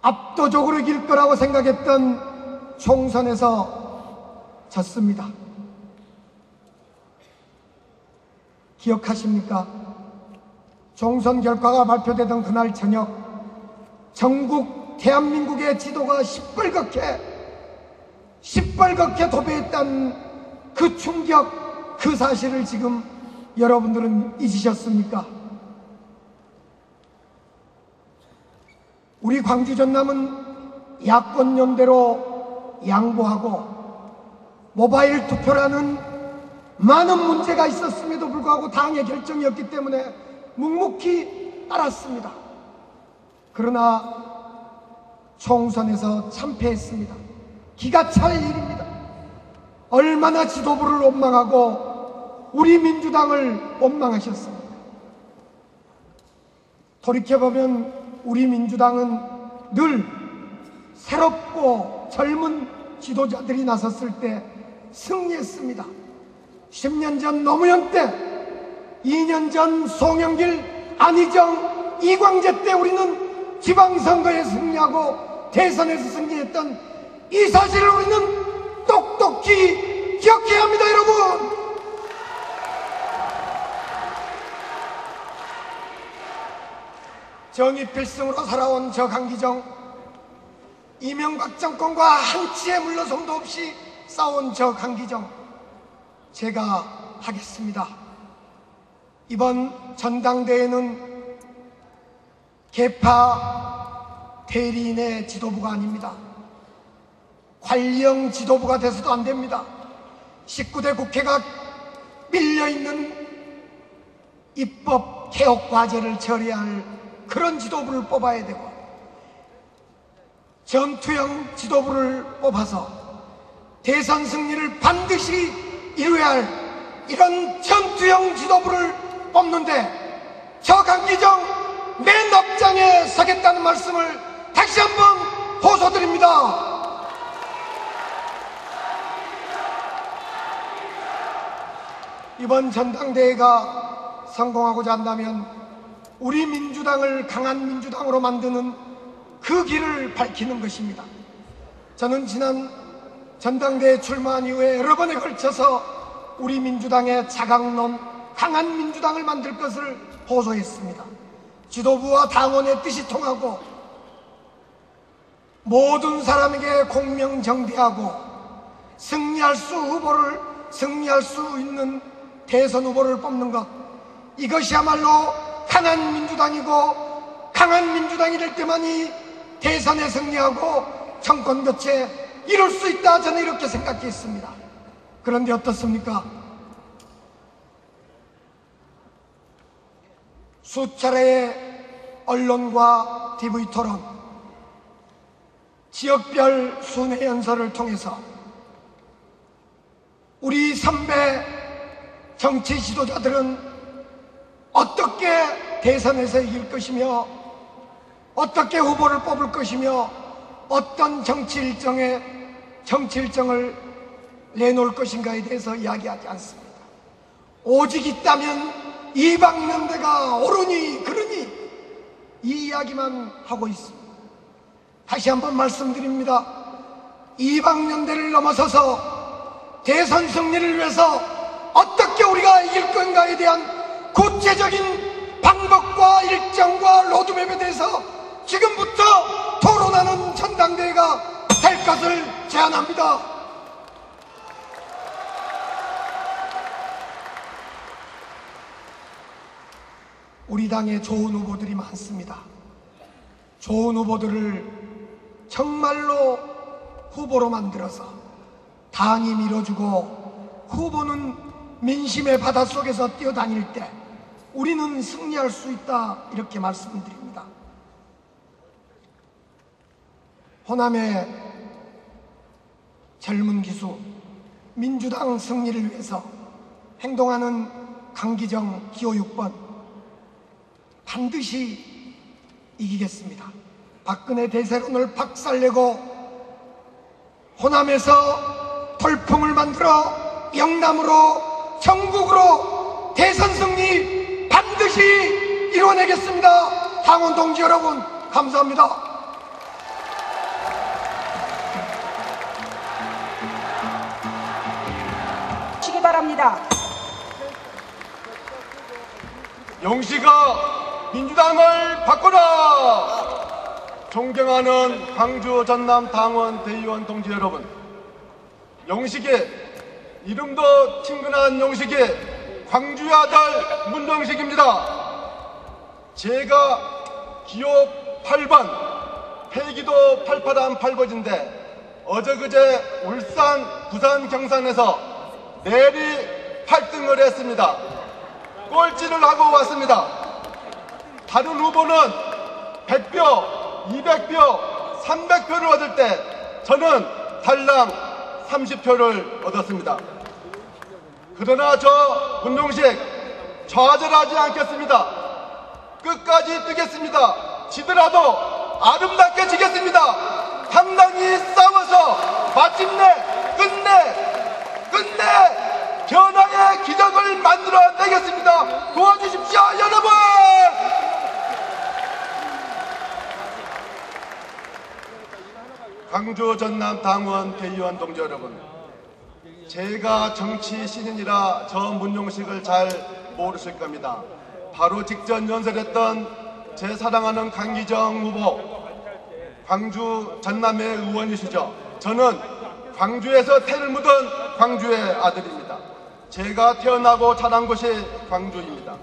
압도적으로 이길 거라고 생각했던 총선에서 졌습니다. 기억하십니까? 총선 결과가 발표되던 그날 저녁 전국 대한민국의 지도가 시뻘겋게 도배했던 그 충격, 그 사실을 지금 여러분들은 잊으셨습니까? 우리 광주 전남은 야권연대로 양보하고 모바일 투표라는 많은 문제가 있었음에도 불구하고 당의 결정이었기 때문에 묵묵히 따랐습니다. 그러나 총선에서 참패했습니다. 기가 찰 일입니다. 얼마나 지도부를 원망하고 우리 민주당을 원망하셨습니까? 돌이켜보면 우리 민주당은 늘 새롭고 젊은 지도자들이 나섰을 때 승리했습니다. 10년 전 노무현 때, 2년 전 송영길, 안희정, 이광재 때 우리는 지방선거에 승리하고 대선에서 승리했던 이 사실을 우리는 똑똑히 기억해야 합니다, 여러분. 정의 필승으로 살아온 저 강기정, 이명박 정권과 한치의 물러섬도 없이 싸운 저 강기정, 제가 하겠습니다. 이번 전당대회는 계파 대리인의 지도부가 아닙니다. 관령 지도부가 돼서도 안 됩니다. 19대 국회가 밀려있는 입법 개혁 과제를 처리할 그런 지도부를 뽑아야 되고, 전투형 지도부를 뽑아서 대선 승리를 반드시 이루어야 할 이런 전투형 지도부를 뽑는데 저 강기정 맨 앞장에 서겠다는 말씀을 다시 한번 호소드립니다. 이번 전당대회가 성공하고자 한다면 우리 민주당을 강한 민주당으로 만드는 그 길을 밝히는 것입니다. 저는 지난 전당대회 출마한 이후에 여러 번에 걸쳐서 우리 민주당의 자강론, 강한 민주당을 만들 것을 호소했습니다. 지도부와 당원의 뜻이 통하고 모든 사람에게 공명정대하고 승리할 수 있는 대선 후보를 뽑는 것, 이것이야말로 강한 민주당이고, 강한 민주당이 될 때만이 대선에 승리하고 정권 교체 이룰 수 있다, 저는 이렇게 생각했습니다. 그런데 어떻습니까? 수차례의 언론과 TV토론, 지역별 순회 연설을 통해서 우리 선배 정치 지도자들은 어떻게 대선에서 이길 것이며, 어떻게 후보를 뽑을 것이며, 어떤 정치 일정을 내놓을 것인가에 대해서 이야기하지 않습니다. 오직 있다면 이방연대가 옳으니 그르니 이 이야기만 하고 있습니다. 다시 한번 말씀드립니다. 이방연대를 넘어서서 대선 승리를 위해서 어떻게 우리가 이길 건가에 대한 구체적인 방법과 일정과 로드맵에 대해서 지금부터 토론하는 전당대회가 될 것을 제안합니다. 우리 당에 좋은 후보들이 많습니다. 좋은 후보들을 정말로 후보로 만들어서 당이 밀어주고 후보는 민심의 바닷속에서 뛰어다닐 때 우리는 승리할 수 있다, 이렇게 말씀드립니다. 호남의 젊은 기수, 민주당 승리를 위해서 행동하는 강기정 기호 6번 반드시 이기겠습니다. 박근혜 대세론을 박살내고 호남에서 돌풍을 만들어 영남으로, 전국으로 대선 승리 반드시 이뤄내겠습니다. 당원 동지 여러분, 감사합니다. 시기 바랍니다. 용시가 민주당을 바꿔라! 존경하는 광주 전남 당원 대의원 동지 여러분, 용식의 이름도 친근한 용식의 광주의 아들 문정식입니다. 제가 기호 8번, 폐기도 88한 8번인데 어저그제 울산, 부산 경선에서 내리 8등을 했습니다. 꼴찌를 하고 왔습니다. 다른 후보는 100표, 200표, 300표를 얻을 때 저는 달랑 30표를 얻었습니다. 그러나 저 문종식 좌절하지 않겠습니다. 끝까지 뛰겠습니다. 지더라도 아름답게 지겠습니다. 당당히 싸워서 마침내 끝내 변화의 기적을 만들어내겠습니다. 도와주십시오, 여러분! 광주 전남 당원 대의원 동지 여러분, 제가 정치 신인이라 저 문용식을 잘 모르실 겁니다. 바로 직전 연설했던 제 사랑하는 강기정 후보, 광주 전남의 의원이시죠. 저는 광주에서 태를 묻은 광주의 아들입니다. 제가 태어나고 자란 곳이 광주입니다.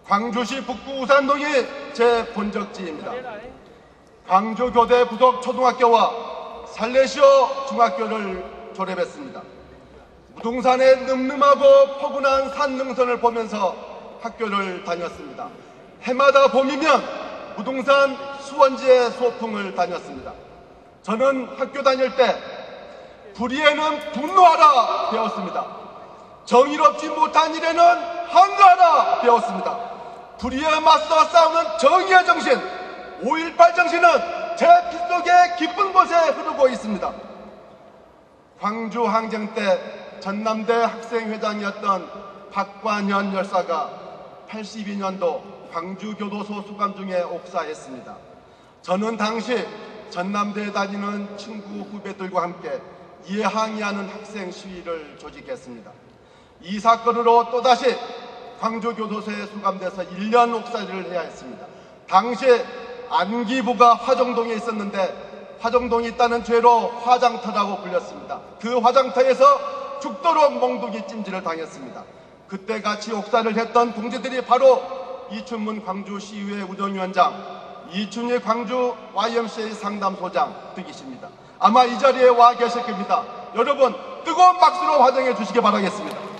광주시 북구 우산동이 제 본적지입니다. 광주교대 부속 초등학교와 살레시오 중학교를 졸업했습니다. 무등산의 늠름하고 포근한 산 능선을 보면서 학교를 다녔습니다. 해마다 봄이면 무등산 수원지의 소풍을 다녔습니다. 저는 학교 다닐 때 불의에는 분노하라 배웠습니다. 정의롭지 못한 일에는 항거하라 배웠습니다. 불의에 맞서 싸우는 정의의 정신, 5.18 정신은 제 빗속에 깊은 곳에 흐르고 있습니다. 광주 항쟁 때 전남대 학생회장이었던 박관현 열사가 82년도 광주교도소 수감 중에 옥사했습니다. 저는 당시 전남대에 다니는 친구 후배들과 함께 이에 항의하는 학생 시위를 조직했습니다. 이 사건으로 또다시 광주교도소에 수감돼서 1년 옥살이를 해야 했습니다. 당시 안기부가 화정동에 있었는데 화정동이 있다는 죄로 화장터라고 불렸습니다. 그 화장터에서 죽도록 몽둥이 찜질을 당했습니다. 그때 같이 옥살이를 했던 동지들이 바로 이춘문 광주시의회 운영위원장, 이춘희 광주 YMCA 상담소장 등이십니다. 아마 이 자리에 와 계실 겁니다. 여러분 뜨거운 박수로 환영해 주시기 바라겠습니다.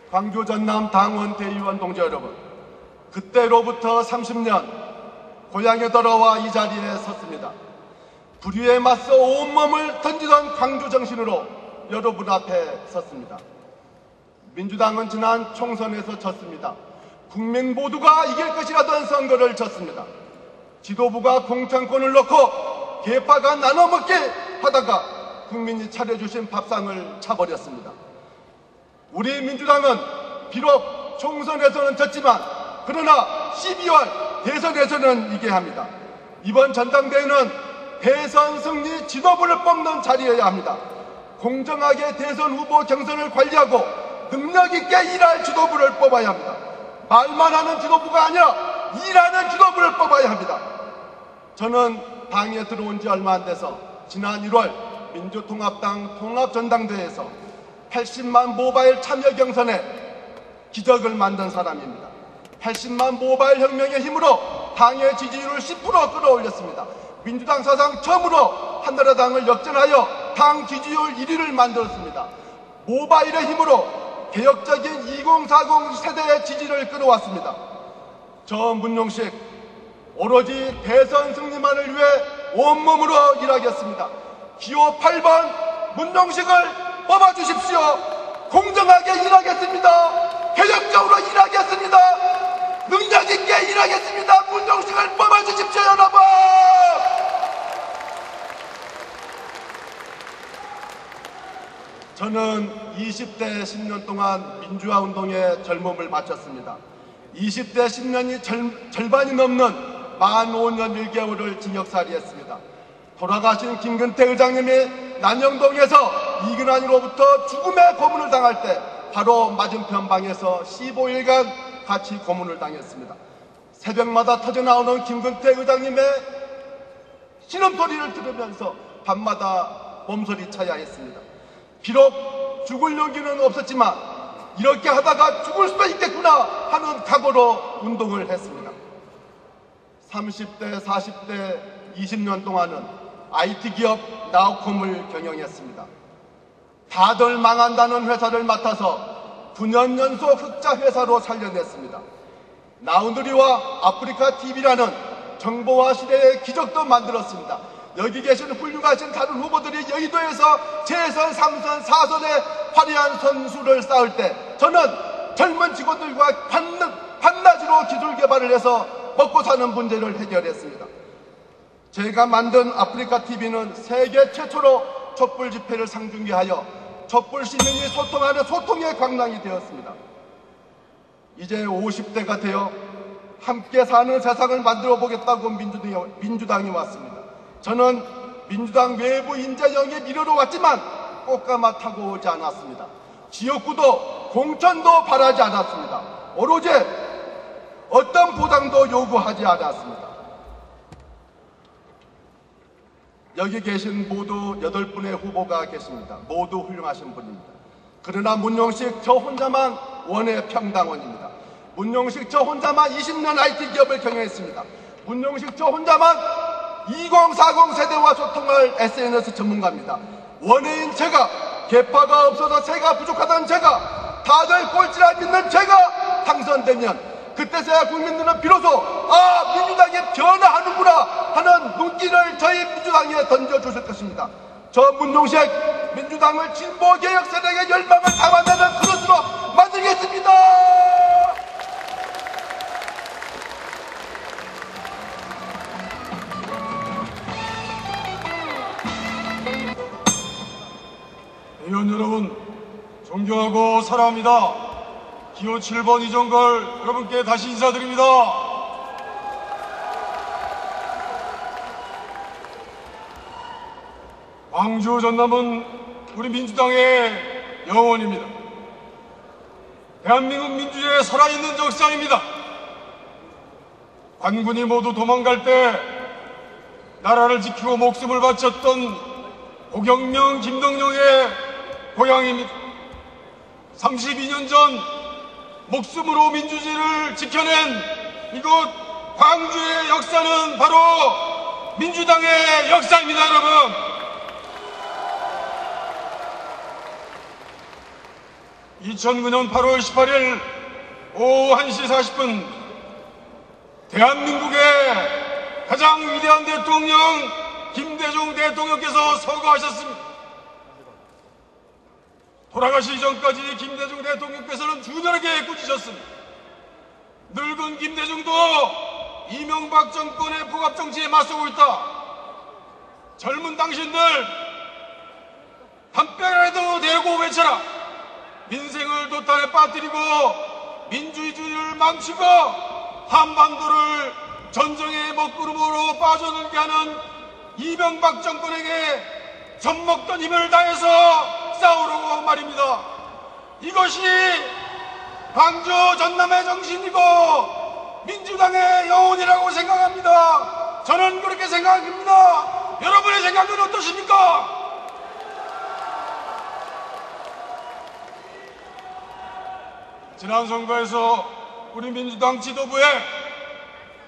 광주 전남 당원 대의원 동지 여러분, 그때로부터 30년 고향에 돌아와 이 자리에 섰습니다. 불의에 맞서 온몸을 던지던 광주 정신으로 여러분 앞에 섰습니다. 민주당은 지난 총선에서 졌습니다. 국민 모두가 이길 것이라던 선거를 졌습니다. 지도부가 공천권을 놓고 계파가 나눠먹게 하다가 국민이 차려주신 밥상을 차버렸습니다. 우리 민주당은 비록 총선에서는 졌지만 그러나 12월 대선에서는 이겨야 합니다. 이번 전당대회는 대선 승리 지도부를 뽑는 자리여야 합니다. 공정하게 대선 후보 경선을 관리하고 능력 있게 일할 지도부를 뽑아야 합니다. 말만 하는 지도부가 아니라 일하는 지도부를 뽑아야 합니다. 저는 당에 들어온 지 얼마 안 돼서 지난 1월 민주통합당 통합전당대회에서 80만 모바일 참여 경선에 기적을 만든 사람입니다. 80만 모바일 혁명의 힘으로 당의 지지율을 10% 끌어올렸습니다. 민주당 사상 처음으로 한나라당을 역전하여 당 지지율 1위를 만들었습니다. 모바일의 힘으로 개혁적인 2040 세대의 지지를 끌어왔습니다. 저 문용식 오로지 대선 승리만을 위해 온몸으로 일하겠습니다. 기호 8번 문용식을 뽑아주십시오. 공정하게 일하겠습니다. 개혁적으로 일하겠습니다. 능력 있게 일하겠습니다. 문용식을 뽑아주십시오, 여러분. 저는 20대 10년 동안 민주화 운동에 젊음을 바쳤습니다. 20대 10년이 절반이 넘는 45년 1개월을 징역살이했습니다. 돌아가신 김근태 의장님이 난영동에서 이근환으로부터 죽음의 고문을 당할 때 바로 맞은편 방에서 15일간 같이 고문을 당했습니다. 새벽마다 터져나오는 김근태 의장님의 신음소리를 들으면서 밤마다 몸소리 쳐야 했습니다. 비록 죽을 용기는 없었지만 이렇게 하다가 죽을 수도 있겠구나 하는 각오로 운동을 했습니다. 30대, 40대, 20년 동안은 IT 기업 나우콤을 경영했습니다. 다들 망한다는 회사를 맡아서 9년 연속 흑자 회사로 살려냈습니다. 나우누리와 아프리카 TV라는 정보화 시대의 기적도 만들었습니다. 여기 계신 훌륭하신 다른 후보들이 여의도에서 재선, 3선, 4선의 화려한 선수를 쌓을 때 저는 젊은 직원들과 반나지로 기술 개발을 해서 먹고 사는 문제를 해결했습니다. 제가 만든 아프리카 TV는 세계 최초로 촛불 집회를 상중계하여 촛불 시민이 소통하는 소통의 광랑이 되었습니다. 이제 50대가 되어 함께 사는 세상을 만들어 보겠다고 민주당이 왔습니다. 저는 민주당 외부 인재 영입 미루러 왔지만 꽃가마 타고 오지 않았습니다. 지역구도 공천도 바라지 않았습니다. 오로지 어떤 보상도 요구하지 않았습니다. 여기 계신 모두 8분의 후보가 계십니다. 모두 훌륭하신 분입니다. 그러나 문용식 저 혼자만 원의 평당원입니다. 문용식 저 혼자만 20년 IT 기업을 경영했습니다. 문용식 저 혼자만 2040 세대와 소통할 SNS 전문가입니다. 원외인 제가, 계파가 없어서 제가 부족하다는 제가, 다들 꼴찌를 믿는 제가 당선되면 그때서야 국민들은 비로소 민주당이 변화하는구나 하는 눈길을 저희 민주당에 던져주실 것입니다. 저 문용식 민주당을 진보개혁 세력의 열망을 담아내는 그릇으로 의원 여러분, 존경하고 사랑합니다. 기호 7번 이정걸 여러분께 다시 인사드립니다. 광주 전남은 우리 민주당의 영혼입니다. 대한민국 민주주의의 살아있는 적상입니다. 관군이 모두 도망갈 때 나라를 지키고 목숨을 바쳤던 고경명, 김덕령의 고향입니다. 32년 전 목숨으로 민주주의를 지켜낸 이곳 광주의 역사는 바로 민주당의 역사입니다, 여러분. (2009년 8월 18일) 오후 1시 40분 대한민국의 가장 위대한 대통령 김대중 대통령께서 서거하셨습니다. 돌아가시기 전까지 김대중 대통령께서는 준연하게 꾸짖으셨습니다. 늙은 김대중도 이명박 정권의 폭압정치에 맞서고 있다. 젊은 당신들 한 뼈라도 대고 외쳐라. 민생을 도탄에 빠뜨리고 민주주의를 망치고 한반도를 전쟁의 먹구름으로 빠져들게 하는 이명박 정권에게 젖먹던 힘을 다해서 싸우라고 말입니다. 이것이 광주 전남의 정신이고 민주당의 영혼이라고 생각합니다. 저는 그렇게 생각합니다. 여러분의 생각은 어떠십니까? 지난 선거에서 우리 민주당 지도부의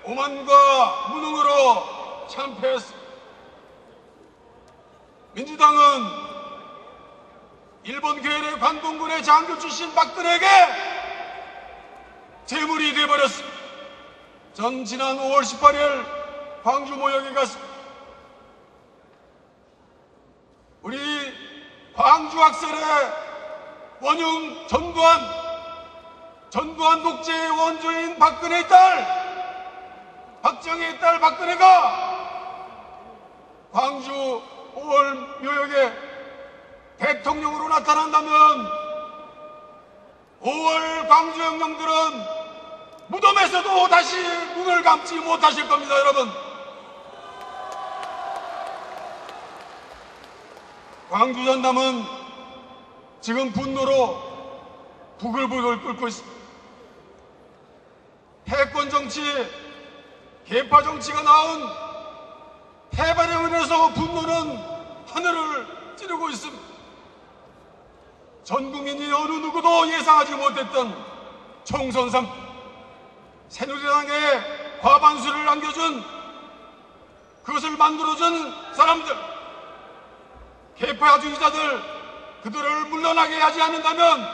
오만과 무능으로 참패했습니다. 민주당은 일본 괴뢰 관동군의 장교 출신 박근혜에게 재물이 돼버렸습니다. 전 지난 5월 18일 광주 모욕에 갔습니다. 우리 광주 학살의 원흉 전두환 독재의 원조인 박근혜의 딸, 박정희의 딸 박근혜가 광주 5월 묘역에 대통령으로 나타난다면 5월 광주 혁명들은 무덤에서도 다시 눈을 감지 못하실 겁니다, 여러분. 광주 전남은 지금 분노로 부글부글 끓고 있습니다. 패권 정치, 계파 정치가 낳은 패발에 의해서 분노는 하늘을 찌르고 있습니다. 전 국민이 어느 누구도 예상하지 못했던 총선 3, 새누리당에 과반수를 안겨준, 그것을 만들어준 사람들, 계파 주의자들, 그들을 물러나게 하지 않는다면,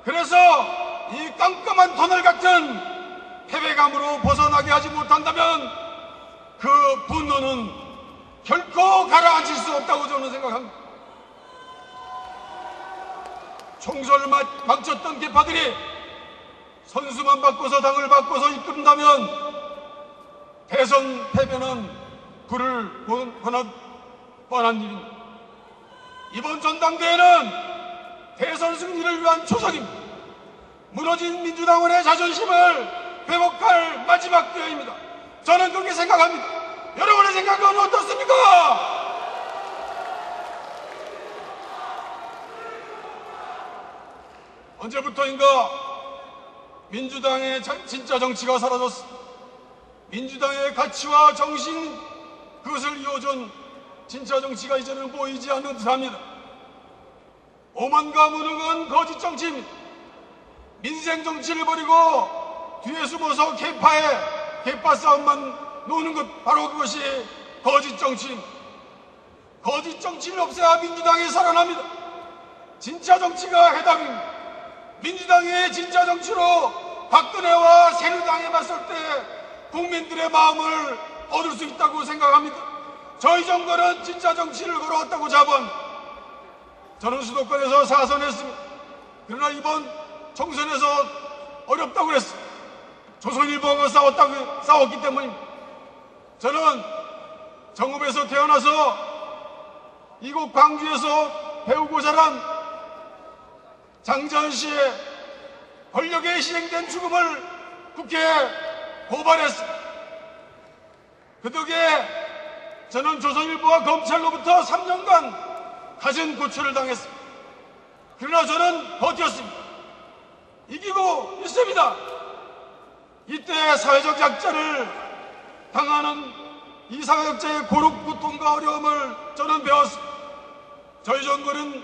그래서 이 깜깜한 터널 같은 패배감으로 벗어나게 하지 못한다면 그 분노는 결코 가라앉을 수 없다고 저는 생각합니다. 총선을 망쳤던 계파들이 선수만 바꿔서 당을 바꿔서 이끈다면 대선 패배는 불을 보는 뻔한 일입니다. 이번 전당대회는 대선 승리를 위한 초석입니다. 무너진 민주당원의 자존심을 회복할 마지막 기회입니다. 저는 그렇게 생각합니다. 여러분의 생각은 어떻습니까? 언제부터인가 민주당의 진짜 정치가 사라졌습니다. 민주당의 가치와 정신, 그것을 이어준 진짜 정치가 이제는 보이지 않는 듯합니다. 오만과 무능은 거짓 정치입니다. 민생 정치를 버리고 뒤에 숨어서 계파 싸움만 노는 것, 바로 그것이 거짓 정치입니다. 거짓 정치를 없애야 민주당이 살아납니다. 진짜 정치가 해답입니다. 민주당의 진짜 정치로 박근혜와 새누리당에 맞설 때 국민들의 마음을 얻을 수 있다고 생각합니다. 저희 정권은 진짜 정치를 걸어왔다고 자부합니다. 저는 수도권에서 4선했습니다. 그러나 이번 총선에서 어렵다고 그랬습니다. 조선일보가 싸웠기 때문입니다. 저는 정읍에서 태어나서 이곳 광주에서 배우고 자란 장자연 씨의 권력에 시행된 죽음을 국회에 고발했습니다. 그 덕에 저는 조선일보와 검찰로부터 3년간 가진 고초를 당했습니다. 그러나 저는 버텼습니다. 이기고 있습니다. 이때 사회적 약자를 당하는 이 사회적자의 고록 고통과 어려움을 저는 배웠습니다. 저희 정부는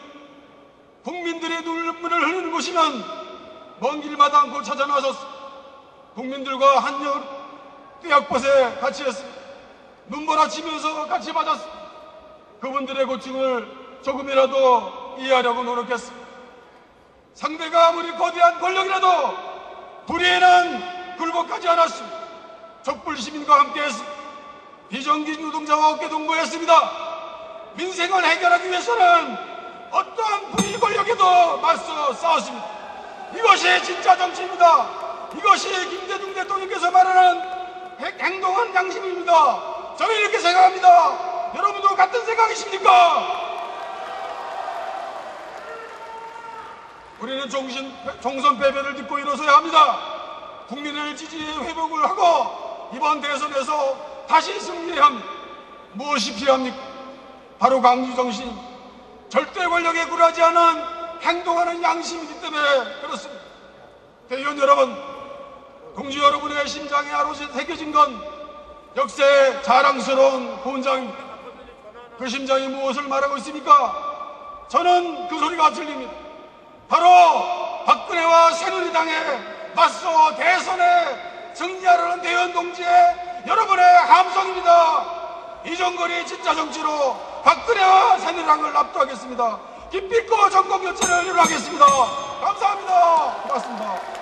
국민들의 눈물을 흘리는 곳이면 먼 길마다 않고 찾아 나섰습니다. 국민들과 한여 떼약벗에 같이 했습니다. 눈보라치면서 같이 맞았습니다. 그분들의 고충을 조금이라도 이해하려고 노력했습니다. 상대가 아무리 거대한 권력이라도 불의에는 굴복하지 않았습니다. 촛불 시민과 함께했습니다. 비정규직 노동자와 어깨 동무했습니다. 민생을 해결하기 위해서는 어떠한 불의 권력에도 맞서 싸웠습니다. 이것이 진짜 정치입니다. 이것이 김대중 대통령께서 말하는 행동한 양심입니다. 저는 이렇게 생각합니다. 여러분도 같은 생각이십니까? 우리는 총선 패배를 딛고 일어서야 합니다. 국민의 지지의 회복을 하고 이번 대선에서 다시 승리해야 합니다. 무엇이 필요합니까? 바로 강주정신, 절대 권력에 굴하지 않은 행동하는 양심이기 때문에 그렇습니다. 대의원 여러분, 동지 여러분의 심장에 아로새 새겨진 건 역사의 자랑스러운 훈장입니다. 그 심장이 무엇을 말하고 있습니까? 저는 그 소리가 들립니다. 바로 박근혜와 새누리당에 맞서 대선에 승리하려는 대의원 동지의 여러분의 함성입니다. 이정걸이 진짜 정치로 박근혜와 새누리당을 압도하겠습니다. 기필코 정권 교체를 이루하겠습니다. 감사합니다. 고맙습니다.